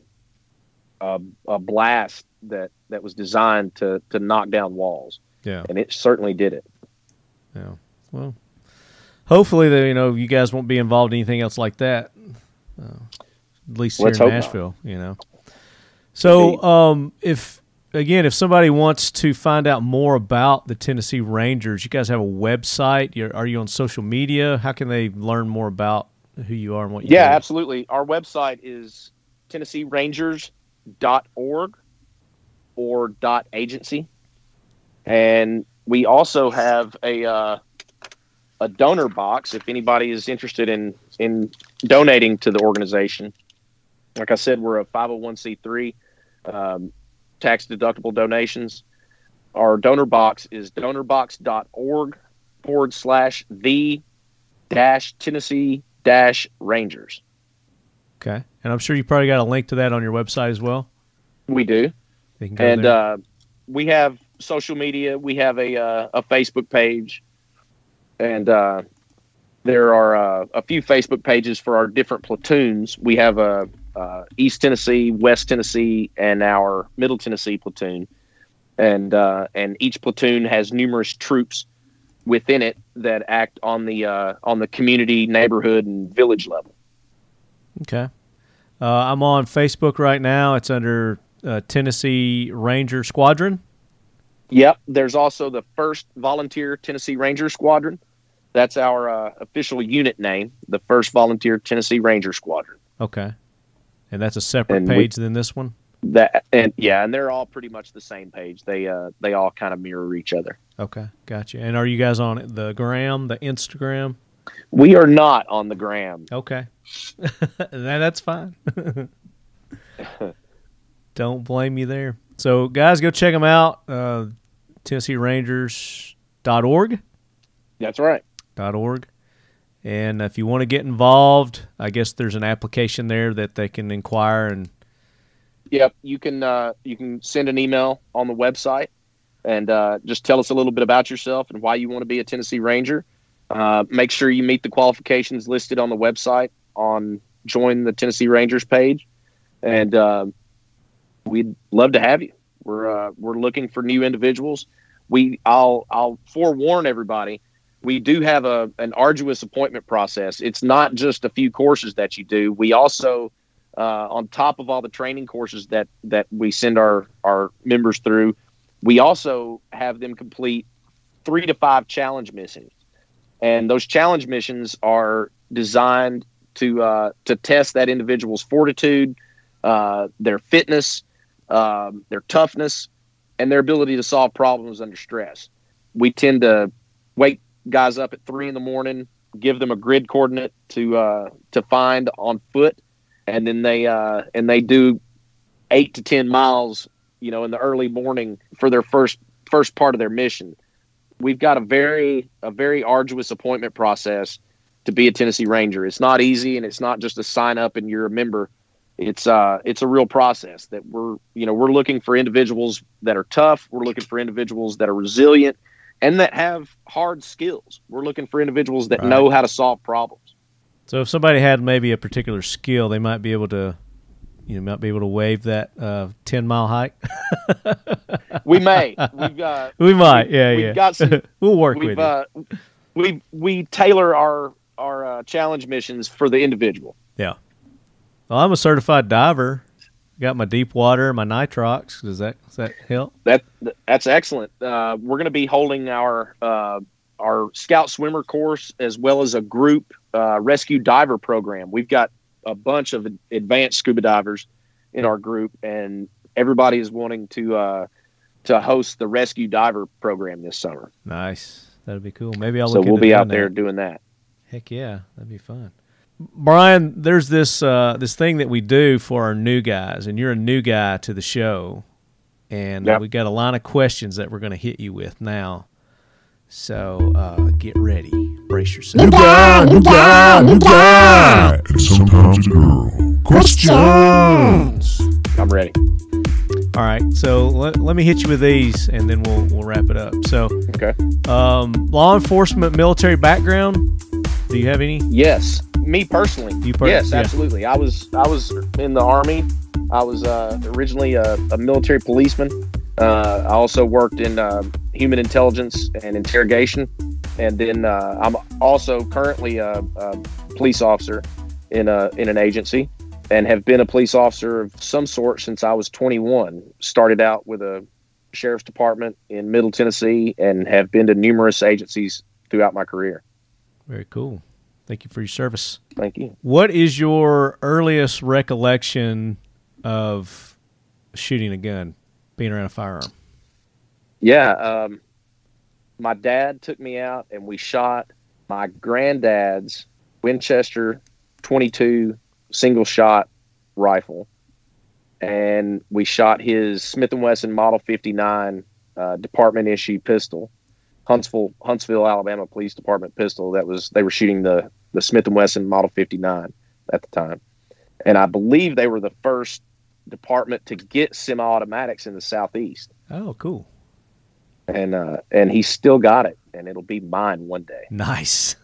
blast that was designed to knock down walls. Yeah, and it certainly did it. Yeah. Well, hopefully you guys won't be involved in anything else like that. At least here in Nashville, So, if somebody wants to find out more about the Tennessee Rangers, you guys have a website. Are you on social media? How can they learn more about who you are and what you do? Yeah, absolutely. Our website is TennesseeRangers.org or .agency. And we also have a donor box if anybody is interested in donating to the organization. Like I said, we're a 501c3, tax-deductible donations. Our donor box is donorbox.org/the-Tennessee-Rangers. Okay. And I'm sure you probably got a link to that on your website as well. We do. And we have social media. We have a Facebook page. And there are a few Facebook pages for our different platoons. We have a East Tennessee, West Tennessee, and our Middle Tennessee platoon. And each platoon has numerous troops within it that act on the community, neighborhood, and village level. Okay. I'm on Facebook right now. It's under Tennessee Ranger Squadron. Yep. There's also the 1st Volunteer Tennessee Ranger Squadron. That's our official unit name, the 1st Volunteer Tennessee Ranger Squadron. Okay. And that's a separate page than this one? And they're all pretty much the same page. They all kind of mirror each other. Okay, gotcha. And are you guys on the gram, the Instagram? We are not on the gram. Okay. That's fine. Don't blame you there. So, guys, go check them out. TennesseeRangers.org. That's right. .org. And if you want to get involved, I guess there's an application there that they can inquire. And yep, you can send an email on the website and just tell us a little bit about yourself and why you want to be a Tennessee Ranger. Make sure you meet the qualifications listed on the website on Join the Tennessee Rangers page, and we'd love to have you. We're looking for new individuals. I'll forewarn everybody. We do have an arduous appointment process. It's not just a few courses that you do. We also, on top of all the training courses that we send our members through, we also have them complete 3 to 5 challenge missions. And those challenge missions are designed to test that individual's fortitude, their fitness, their toughness, and their ability to solve problems under stress. We tend to wake guys up at 3 a.m, give them a grid coordinate to find on foot, and then they do 8 to 10 miles, in the early morning for their first part of their mission. We've got a very arduous appointment process to be a Tennessee Ranger. It's not easy, and it's not just a sign up and you're a member. It's a real process that we're looking for individuals that are tough. We're looking for individuals that are resilient and that have hard skills. We're looking for individuals that know how to solve problems. So if somebody had maybe a particular skill, they might be able to, waive that 10-mile hike. We may. We've got some. We'll work with it. We tailor our our challenge missions for the individual. Yeah. Well, I'm a certified diver. Got my deep water, my nitrox. Does that help? That's excellent. We're going to be holding our scout swimmer course as well as a group rescue diver program. We've got a bunch of advanced scuba divers in our group, and everybody is wanting to host the rescue diver program this summer. Nice. That'd be cool. Maybe I'll look So into we'll be out that. there doing that. Heck yeah, that'd be fun. Brian, there's this thing that we do for our new guys, and you're a new guy to the show, and we got a line of questions that we're going to hit you with now. So get ready, brace yourself. New guy, and sometimes a girl. Questions. I'm ready. All right, so let me hit you with these, and then we'll wrap it up. So, okay, law enforcement, military background. Do you have any? Yes, me personally. Yes, absolutely. I was in the Army. I was originally a military policeman. I also worked in human intelligence and interrogation, and then I'm also currently a police officer in an agency, and have been a police officer of some sort since I was 21. Started out with a sheriff's department in Middle Tennessee, and have been to numerous agencies throughout my career. Very cool. Thank you for your service. Thank you. What is your earliest recollection of shooting a gun, being around a firearm? Yeah, my dad took me out, and we shot my granddad's Winchester .22 single-shot rifle, and we shot his Smith & Wesson Model 59 department-issue pistol. Huntsville, Alabama Police Department pistol. They were shooting the Smith & Wesson Model 59 at the time, and I believe they were the first department to get semi-automatics in the Southeast. Oh, cool! And he still got it, and it'll be mine one day. Nice.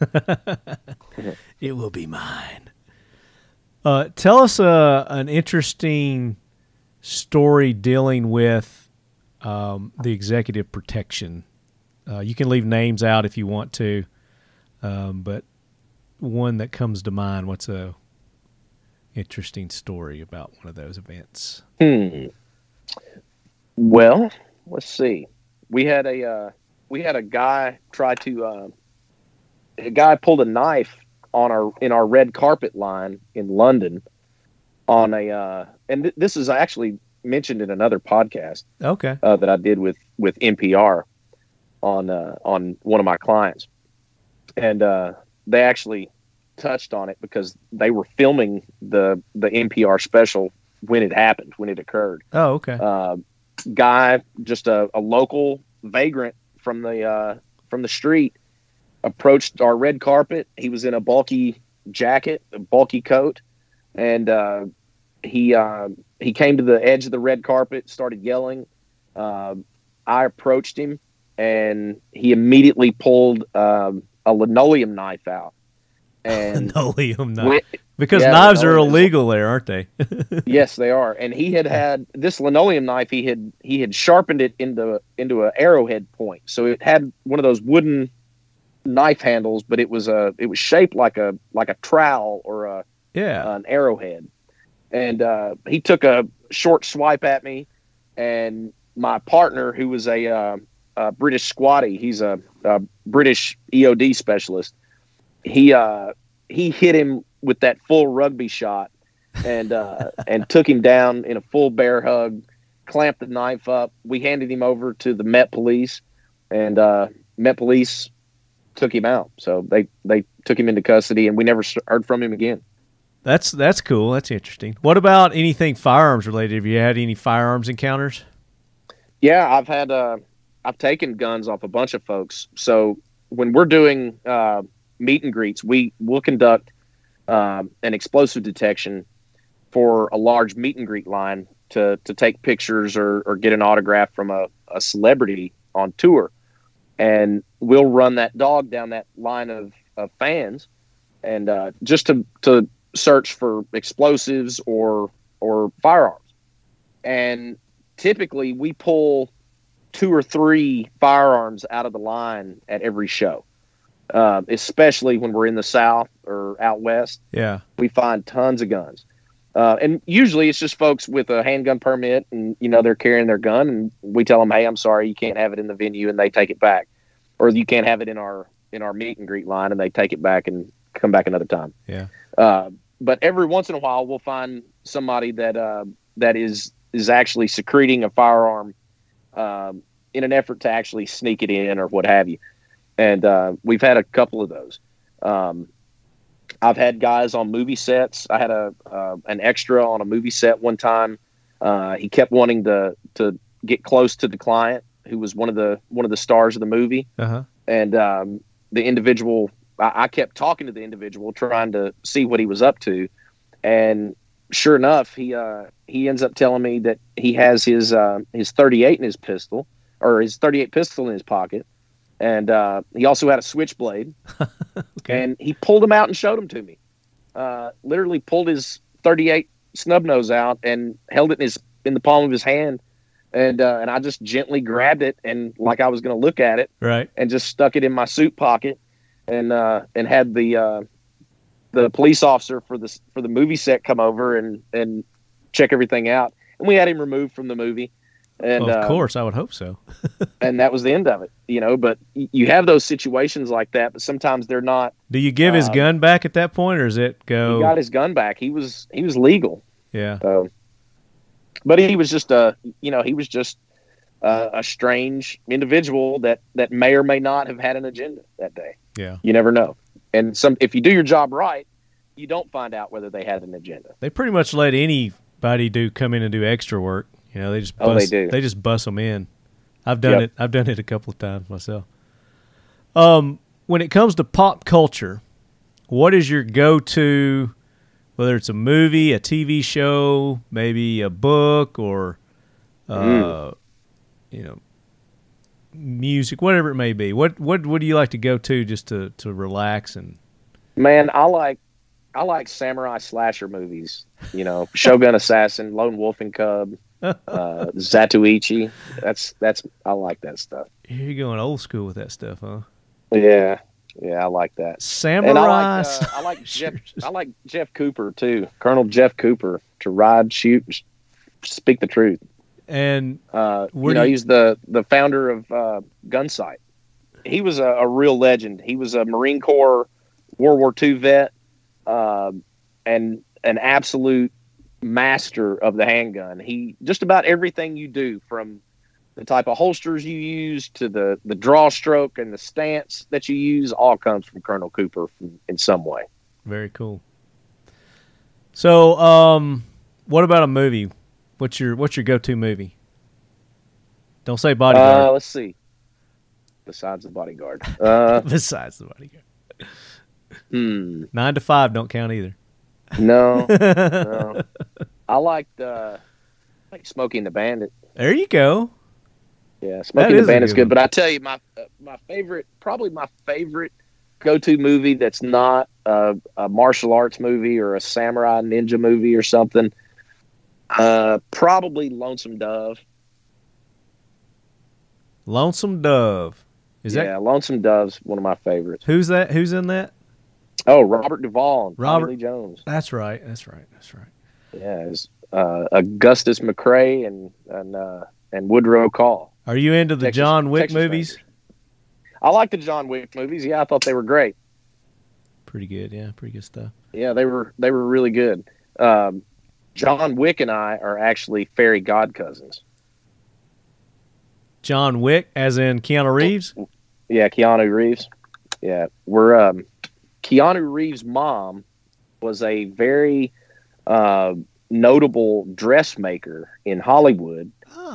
It will be mine. Tell us an interesting story dealing with the executive protection. You can leave names out if you want to, but one that comes to mind, what's a interesting story about one of those events? Well, let's see. We had a guy a guy pulled a knife in our red carpet line in London on and this is actually mentioned in another podcast. Okay. That I did with NPR on one of my clients, and they actually touched on it because they were filming the NPR special when it happened, when it occurred. Oh, okay. Guy, just a local vagrant from the street, approached our red carpet. He was in a bulky jacket, a bulky coat, and he came to the edge of the red carpet, started yelling. I approached him, and he immediately pulled a linoleum knife out. And linoleum knife. Because knives are illegal there, aren't they? Yes, they are. And he had this linoleum knife. He had sharpened it into an arrowhead point. So it had one of those wooden knife handles, but it was shaped like a trowel or an arrowhead. And he took a short swipe at me, and my partner, who was a British squatty, he's a British EOD specialist. He hit him with that full rugby shot, and took him down in a full bear hug, clamped the knife up. We handed him over to the Met Police, and Met Police took him out. So they took him into custody, and we never heard from him again. That's cool. That's interesting. What about anything firearms related? Have you had any firearms encounters? Yeah, I've taken guns off a bunch of folks. So when we're doing meet and greets, we'll conduct an explosive detection for a large meet and greet line to take pictures or get an autograph from a celebrity on tour. And we'll run that dog down that line of fans, and just to search for explosives or firearms. And typically we pull 2 or 3 firearms out of the line at every show. especially when we're in the South or out West. Yeah. We find tons of guns. And usually it's just folks with a handgun permit and, they're carrying their gun, and we tell them, hey, I'm sorry, you can't have it in the venue, and they take it back. Or you can't have it in our meet and greet line, and they take it back and come back another time. Yeah. But every once in a while we'll find somebody that is actually secreting a firearm in an effort to actually sneak it in or what have you. And we've had a couple of those. I've had guys on movie sets. I had an extra on a movie set one time. He kept wanting to get close to the client, who was one of the stars of the movie. Uh-huh. And the individual, I kept talking to the individual, trying to see what he was up to. And sure enough, he ends up telling me that he has his 38 in his pistol, or his 38 pistol in his pocket. And he also had a switchblade. Okay. And he pulled them out and showed them to me. Literally pulled his 38 snub nose out and held it in the palm of his hand. And I just gently grabbed it, and like I was going to look at it, right, and just stuck it in my suit pocket, and had the police officer for the movie set come over and check everything out. And we had him removed from the movie. And well, of course, I would hope so. And that was the end of it, But you have those situations like that, but sometimes they're not. Do you give his gun back at that point, or does it go? He got his gun back. He was legal. Yeah. But he was just a strange individual that may or may not have had an agenda that day. Yeah. You never know. And if you do your job right, you don't find out whether they had an agenda. They pretty much let anybody come in and do extra work. They just bust, they do. They just bust them in. I've done it. I've done it a couple of times myself. When it comes to pop culture, what is your go-to? Whether it's a movie, a TV show, maybe a book, or music, whatever it may be. What do you like to go to just to relax and? Man, I like samurai slasher movies. Shogun Assassin, Lone Wolf and Cub. Zatoichi. That's I like that stuff. You're going old school with that stuff, huh? Yeah, I like that. Samurai. And I like Jeff. I like Jeff Cooper too. Colonel Jeff Cooper, to ride, shoot, speak the truth. And he's the founder of Gunsight. He was a real legend. He was a Marine Corps World War II vet, and an absolute master of the handgun. He just about everything you do, from the type of holsters you use to the draw stroke and the stance that you use, all comes from Colonel Cooper in some way. Very cool. So, what about a movie? What's your go-to movie? Don't say Bodyguard. Let's see. Besides the Bodyguard. Besides the Bodyguard. 9 to 5 don't count either. No. I liked Smokey and the Bandit. There you go. Yeah, Smokey and the Bandit's good. But I tell you, my favorite go-to movie that's not a martial arts movie or a samurai ninja movie or something, probably Lonesome Dove. Lonesome Dove. Lonesome Dove's one of my favorites. Who's that? Who's in that? Oh, Robert Duvall and Tommy Lee Jones. That's right. Yeah, it's Augustus McCrae and Woodrow Call. Are you into the John Wick movies? Rangers. I like the John Wick movies. Yeah, I thought they were great. Pretty good. Yeah, pretty good stuff. Yeah, they were really good. John Wick and I are actually fairy god cousins. John Wick, as in Keanu Reeves? Yeah, Keanu Reeves. Yeah, we're Keanu Reeves' mom was a very notable dressmaker in Hollywood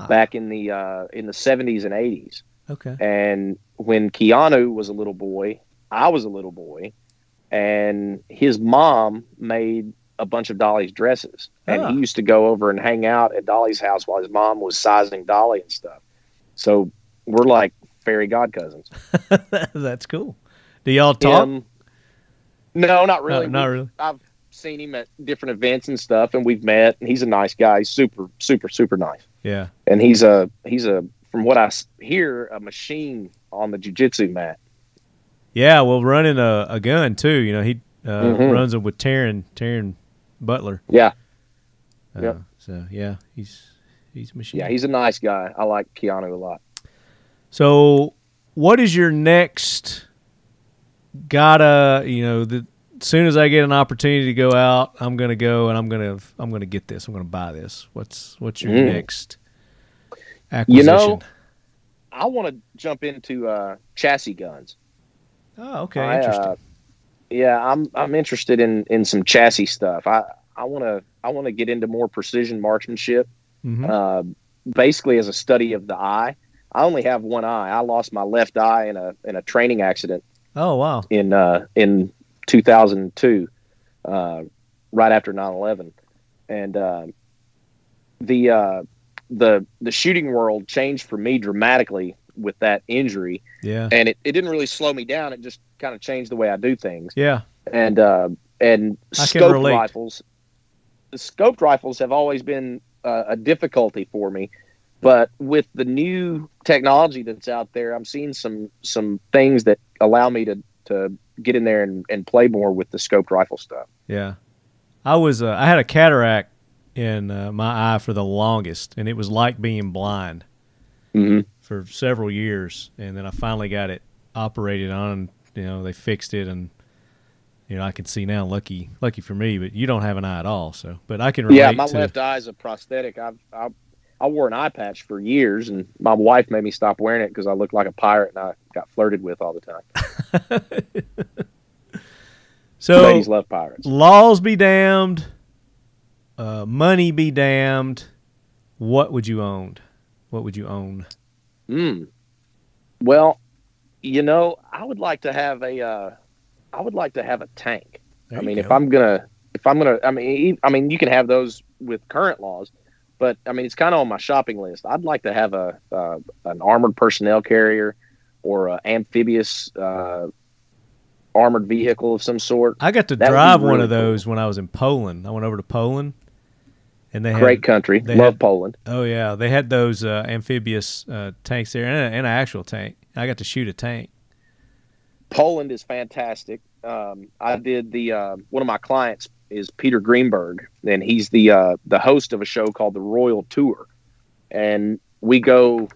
back in the 70s and 80s. Okay. And when Keanu was a little boy, I was a little boy, and his mom made a bunch of Dolly's dresses. And he used to go over and hang out at Dolly's house while his mom was sizing Dolly and stuff. So we're like fairy god cousins. That's cool. Do y'all talk? No, not really. Not really. I've seen him at different events and stuff, and we've met. And he's a nice guy. He's super, super, super nice. Yeah. And he's a from what I hear, a machine on the jiu-jitsu mat. Yeah, well, running a gun too. You know, he runs them with Taryn Butler. Yeah. Yep. So yeah, he's a machine. Yeah, he's a nice guy. I like Keanu a lot. So, what is your next? As soon as I get an opportunity to go out, I'm gonna go and I'm gonna get this. I'm gonna buy this. What's your next acquisition? I want to jump into chassis guns. Oh, okay, interesting. I'm interested in some chassis stuff. I want to get into more precision marksmanship. Basically, as a study of the eye. I only have one eye. I lost my left eye in a training accident. Oh wow! In 2002, right after 9/11, and the shooting world changed for me dramatically with that injury. Yeah, and it didn't really slow me down. It just kind of changed the way I do things. Yeah, and scoped rifles. The scoped rifles have always been a difficulty for me. But with the new technology that's out there, I'm seeing some things that allow me to get in there and play more with the scoped rifle stuff. Yeah. I had a cataract in my eye for the longest, and it was like being blind for several years. And then I finally got it operated on. They fixed it, and I can see now. Lucky for me, but you don't have an eye at all. So, but I can relate. Yeah, my left eye is a prosthetic. I wore an eye patch for years, and my wife made me stop wearing it because I looked like a pirate and I got flirted with all the time. So, ladies love pirates. Laws be damned, money be damned. What would you own? What would you own? Well, I would like to have a tank. If I'm gonna, you can have those with current laws. But it's kind of on my shopping list. I'd like to have an armored personnel carrier or an amphibious armored vehicle of some sort. I got to drive one of those when I was in Poland. I went over to Poland, and they great country. Love Poland. Oh yeah, they had those amphibious tanks there and an actual tank. I got to shoot a tank. Poland is fantastic. I did one of my clients is Peter Greenberg, and he's the host of a show called the Royal Tour, and we go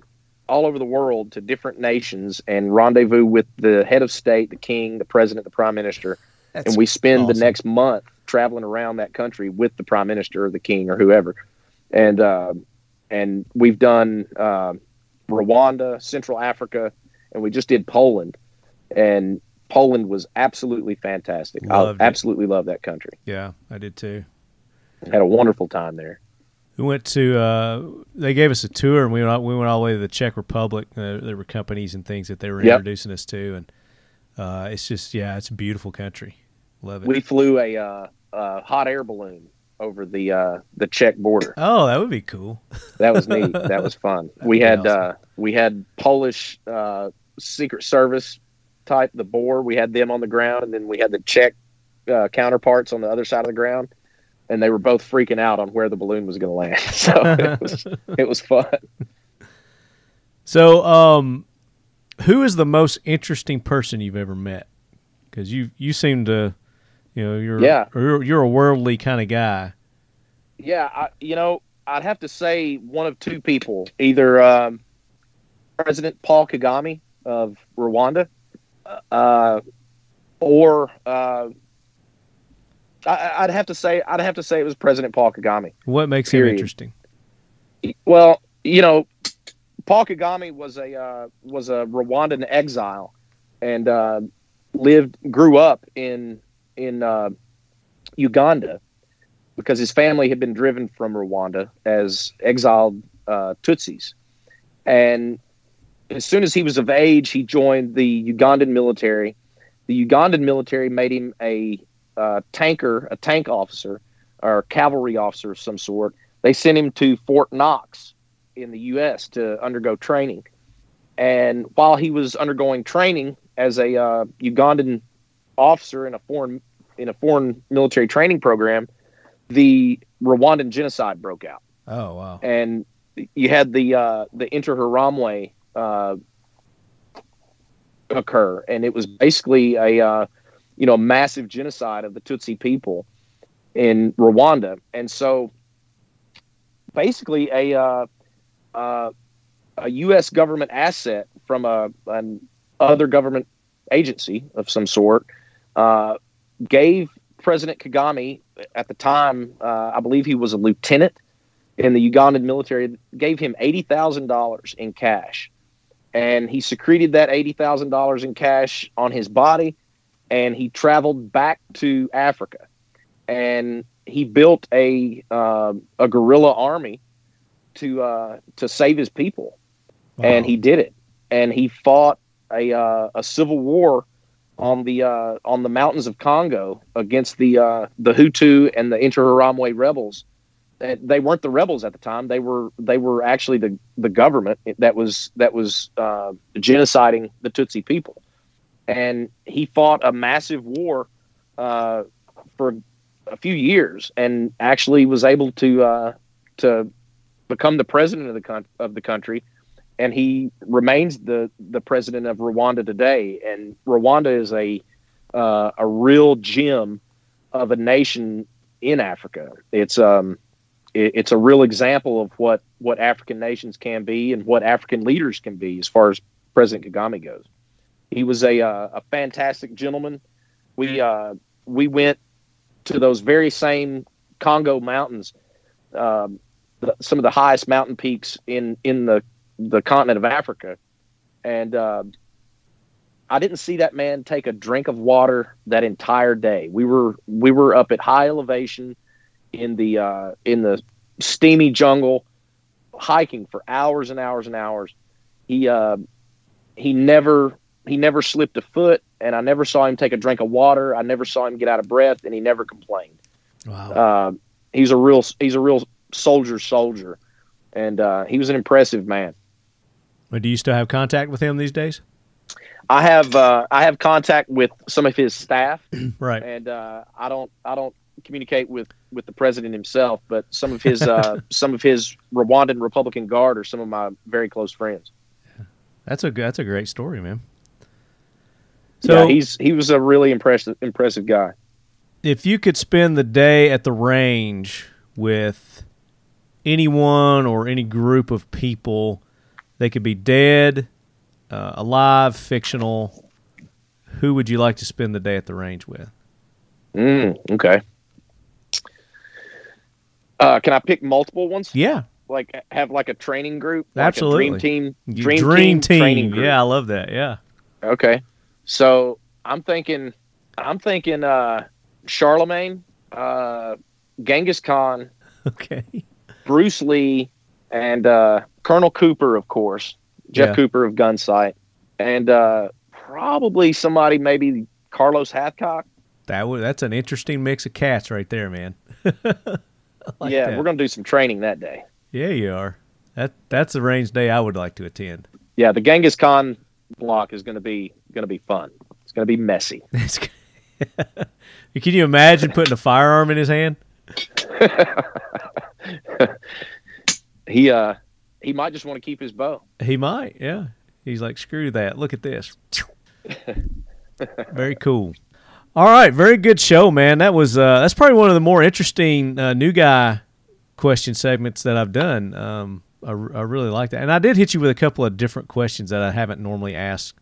all over the world to different nations and rendezvous with the head of state, the king, the president, the prime minister, and we spend the next month traveling around that country with the prime minister or the king or whoever, and we've done Rwanda, Central Africa, and we just did Poland, and Poland was absolutely fantastic. I absolutely love that country. Yeah, I did too. Had a wonderful time there. We went to. They gave us a tour, and we went all the way to the Czech Republic. There were companies and things that they were introducing us to, and it's just it's a beautiful country. Love it. We flew a hot air balloon over the Czech border. Oh, that would be cool. That was neat. That was fun. We had Polish Secret Service type, the Boer. We had them on the ground, and then we had the Czech counterparts on the other side of the ground, and they were both freaking out on where the balloon was going to land. So it was fun. So, who is the most interesting person you've ever met? Because you seem to, you're a worldly kind of guy. Yeah, I'd have to say one of two people, either President Paul Kagame of Rwanda, or I'd have to say it was President Paul Kagame. What makes him interesting? Well, Paul Kagame was a Rwandan exile, and grew up in Uganda because his family had been driven from Rwanda as exiled Tutsis, and as soon as he was of age, he joined the Ugandan military. The Ugandan military made him a tank officer or cavalry officer of some sort. They sent him to Fort Knox in the U.S. to undergo training. And while he was undergoing training as a Ugandan officer in a foreign military training program, the Rwandan genocide broke out. Oh wow! And you had the Interahamwe occur, and it was basically a massive genocide of the Tutsi people in Rwanda. And so basically a U.S. government asset from an other government agency of some sort gave President Kagame, at the time, I believe he was a lieutenant in the Ugandan military, gave him $80,000 in cash. And he secreted that $80,000 in cash on his body, and he traveled back to Africa. And he built a guerrilla army to save his people. Wow. And he did it. And he fought a civil war on the mountains of Congo against the Hutu and the Interahamwe rebels. They weren't the rebels at the time. They were actually the government that was genociding the Tutsi people. And he fought a massive war for a few years, and actually was able to become the president of the country. And he remains the president of Rwanda today. And Rwanda is a real gem of a nation in Africa. It's a real example of what African nations can be and what African leaders can be as far as President Kagame goes. He was a fantastic gentleman. We went to those very same Congo mountains, some of the highest mountain peaks in the continent of Africa. And I didn't see that man take a drink of water that entire day. We were up at high elevation in the steamy jungle, hiking for hours and hours and hours. He never slipped a foot, and I never saw him take a drink of water. I never saw him get out of breath, and he never complained. Wow. He's a real soldier, and he was an impressive man. But do you still have contact with him these days? I have contact with some of his staff, right? And I don't communicate with the president himself, but some of his Rwandan Republican Guard are some of my very close friends. That's a great story, man. So yeah, he was a really impressive guy. If you could spend the day at the range with anyone or any group of people, they could be dead, alive, fictional, who would you like to spend the day at the range with? Okay. Can I pick multiple ones? Yeah. Like have like a training group? Absolutely. Like a dream team training group. Yeah, I love that. Yeah. Okay. So I'm thinking Charlemagne, Genghis Khan, okay, Bruce Lee, and Colonel Cooper, of course, Jeff Cooper of Gunsight, and probably somebody, maybe Carlos Hathcock. That's an interesting mix of cats right there, man. Like that. We're gonna do some training that day. Yeah, you are. That's the range day I would like to attend. Yeah, the Genghis Khan block is gonna be fun. It's gonna be messy. Can you imagine putting a firearm in his hand? He might just want to keep his bow. He might, yeah. He's like, screw that. Look at this. Very cool. All right, very good show, man. That's probably one of the more interesting new guy question segments that I've done. I really like that, and I did hit you with a couple of different questions that I haven't normally asked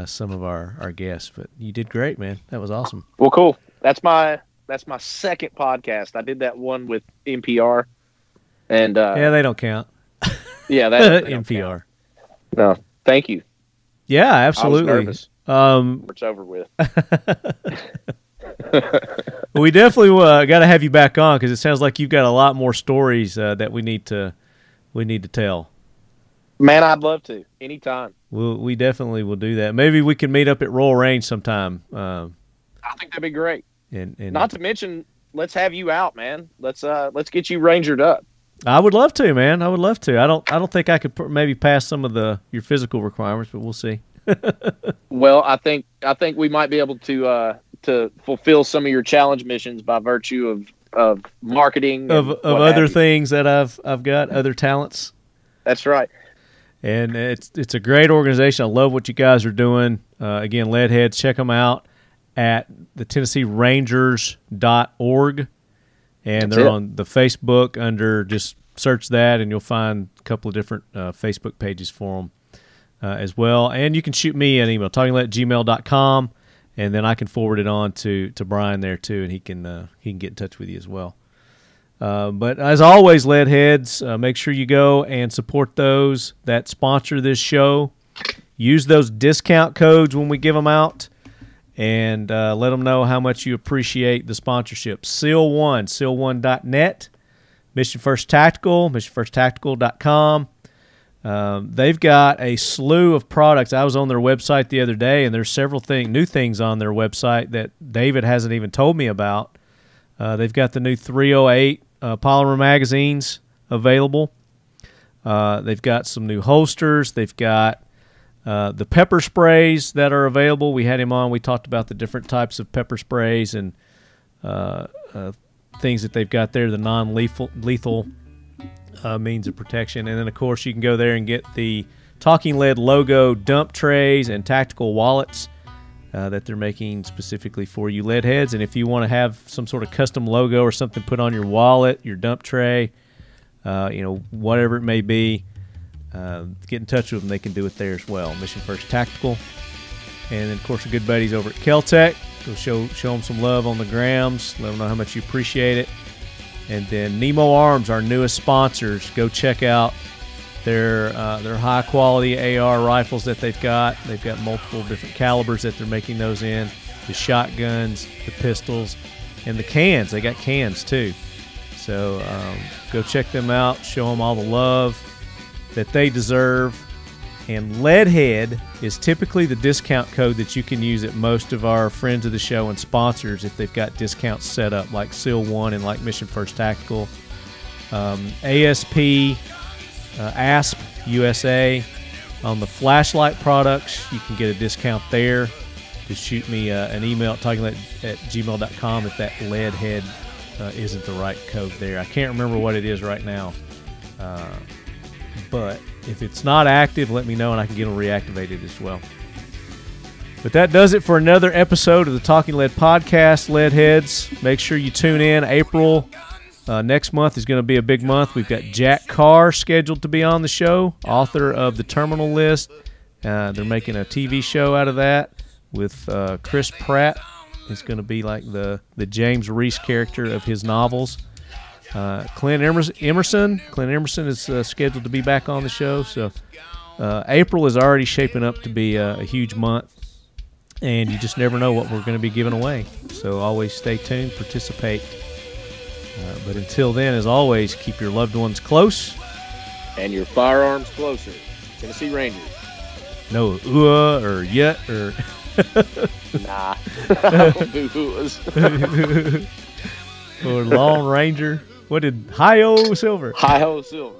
some of our guests, but you did great, man. That was awesome. Well, cool. That's my second podcast. I did that one with NPR, and yeah, they don't count. Yeah, that NPR. No, thank you. Yeah, absolutely. I was nervous. It's over with. We definitely got to have you back on because it sounds like you've got a lot more stories that we need to tell. Man, I'd love to anytime. We definitely will do that. Maybe we can meet up at Royal Range sometime. I think that'd be great. And not to mention, let's have you out, man. Let's get you rangered up. I would love to, man. I would love to. I don't think I could maybe pass some of your physical requirements, but we'll see. Well, I think we might be able to fulfill some of your challenge missions by virtue of marketing of other things that I've got, other talents. That's right. And it's a great organization. I love what you guys are doing. Again, Leadheads, check them out at the TennesseeRangers.org. And they're on the Facebook under, just search that, and you'll find a couple of different Facebook pages for them as well. And you can shoot me an email, talkinglead@gmail.com, and then I can forward it on to Bryan there too, and he can get in touch with you as well. But as always, Leadheads, make sure you go and support those that sponsor this show. Use those discount codes when we give them out, and let them know how much you appreciate the sponsorship. SEAL1, SEAL1.net, Mission First Tactical, MissionFirstTactical.com. They've got a slew of products. I was on their website the other day, and there's several new things on their website that David hasn't even told me about. They've got the new 308 polymer magazines available. They've got some new holsters. They've got the pepper sprays that are available. We had him on. We talked about the different types of pepper sprays and things that they've got there, the non-lethal means of protection. And then, of course, you can go there and get the Talking Lead logo dump trays and tactical wallets that they're making specifically for you Leadheads. And if you want to have some sort of custom logo or something put on your wallet, your dump tray, whatever it may be, get in touch with them. They can do it there as well. Mission First Tactical. And then, of course, the good buddies over at Keltec. Go show them some love on the grams. Let them know how much you appreciate it. And then Nemo Arms, our newest sponsors. Go check out their high-quality AR rifles that they've got. They've got multiple different calibers that they're making those in. The shotguns, the pistols, and the cans. They got cans, too. So go check them out. Show them all the love that they deserve. And Leadhead is typically the discount code that you can use at most of our friends of the show and sponsors if they've got discounts set up, like SEAL1 and like Mission First Tactical. ASP, Asp USA. On the flashlight products, you can get a discount there. Just shoot me an email at talkinglead@gmail.com if that Leadhead isn't the right code there. I can't remember what it is right now. But if it's not active, let me know and I can get them reactivated as well. But that does it for another episode of the Talking Lead podcast, Leadheads. Make sure you tune in. April next month is going to be a big month. We've got Jack Carr scheduled to be on the show, author of The Terminal List. They're making a TV show out of that with Chris Pratt. It's going to be like the James Reese character of his novels. Clint Emerson is scheduled to be back on the show. So April is already shaping up to be a huge month, and you just never know what we're going to be giving away. So always stay tuned, participate. But until then, as always, keep your loved ones close. And your firearms closer. Tennessee Rangers. No or yet or... Nah. I don't do oohs. Or Lone Ranger. What did Hi-Ho Silver? Hi-Ho Silver.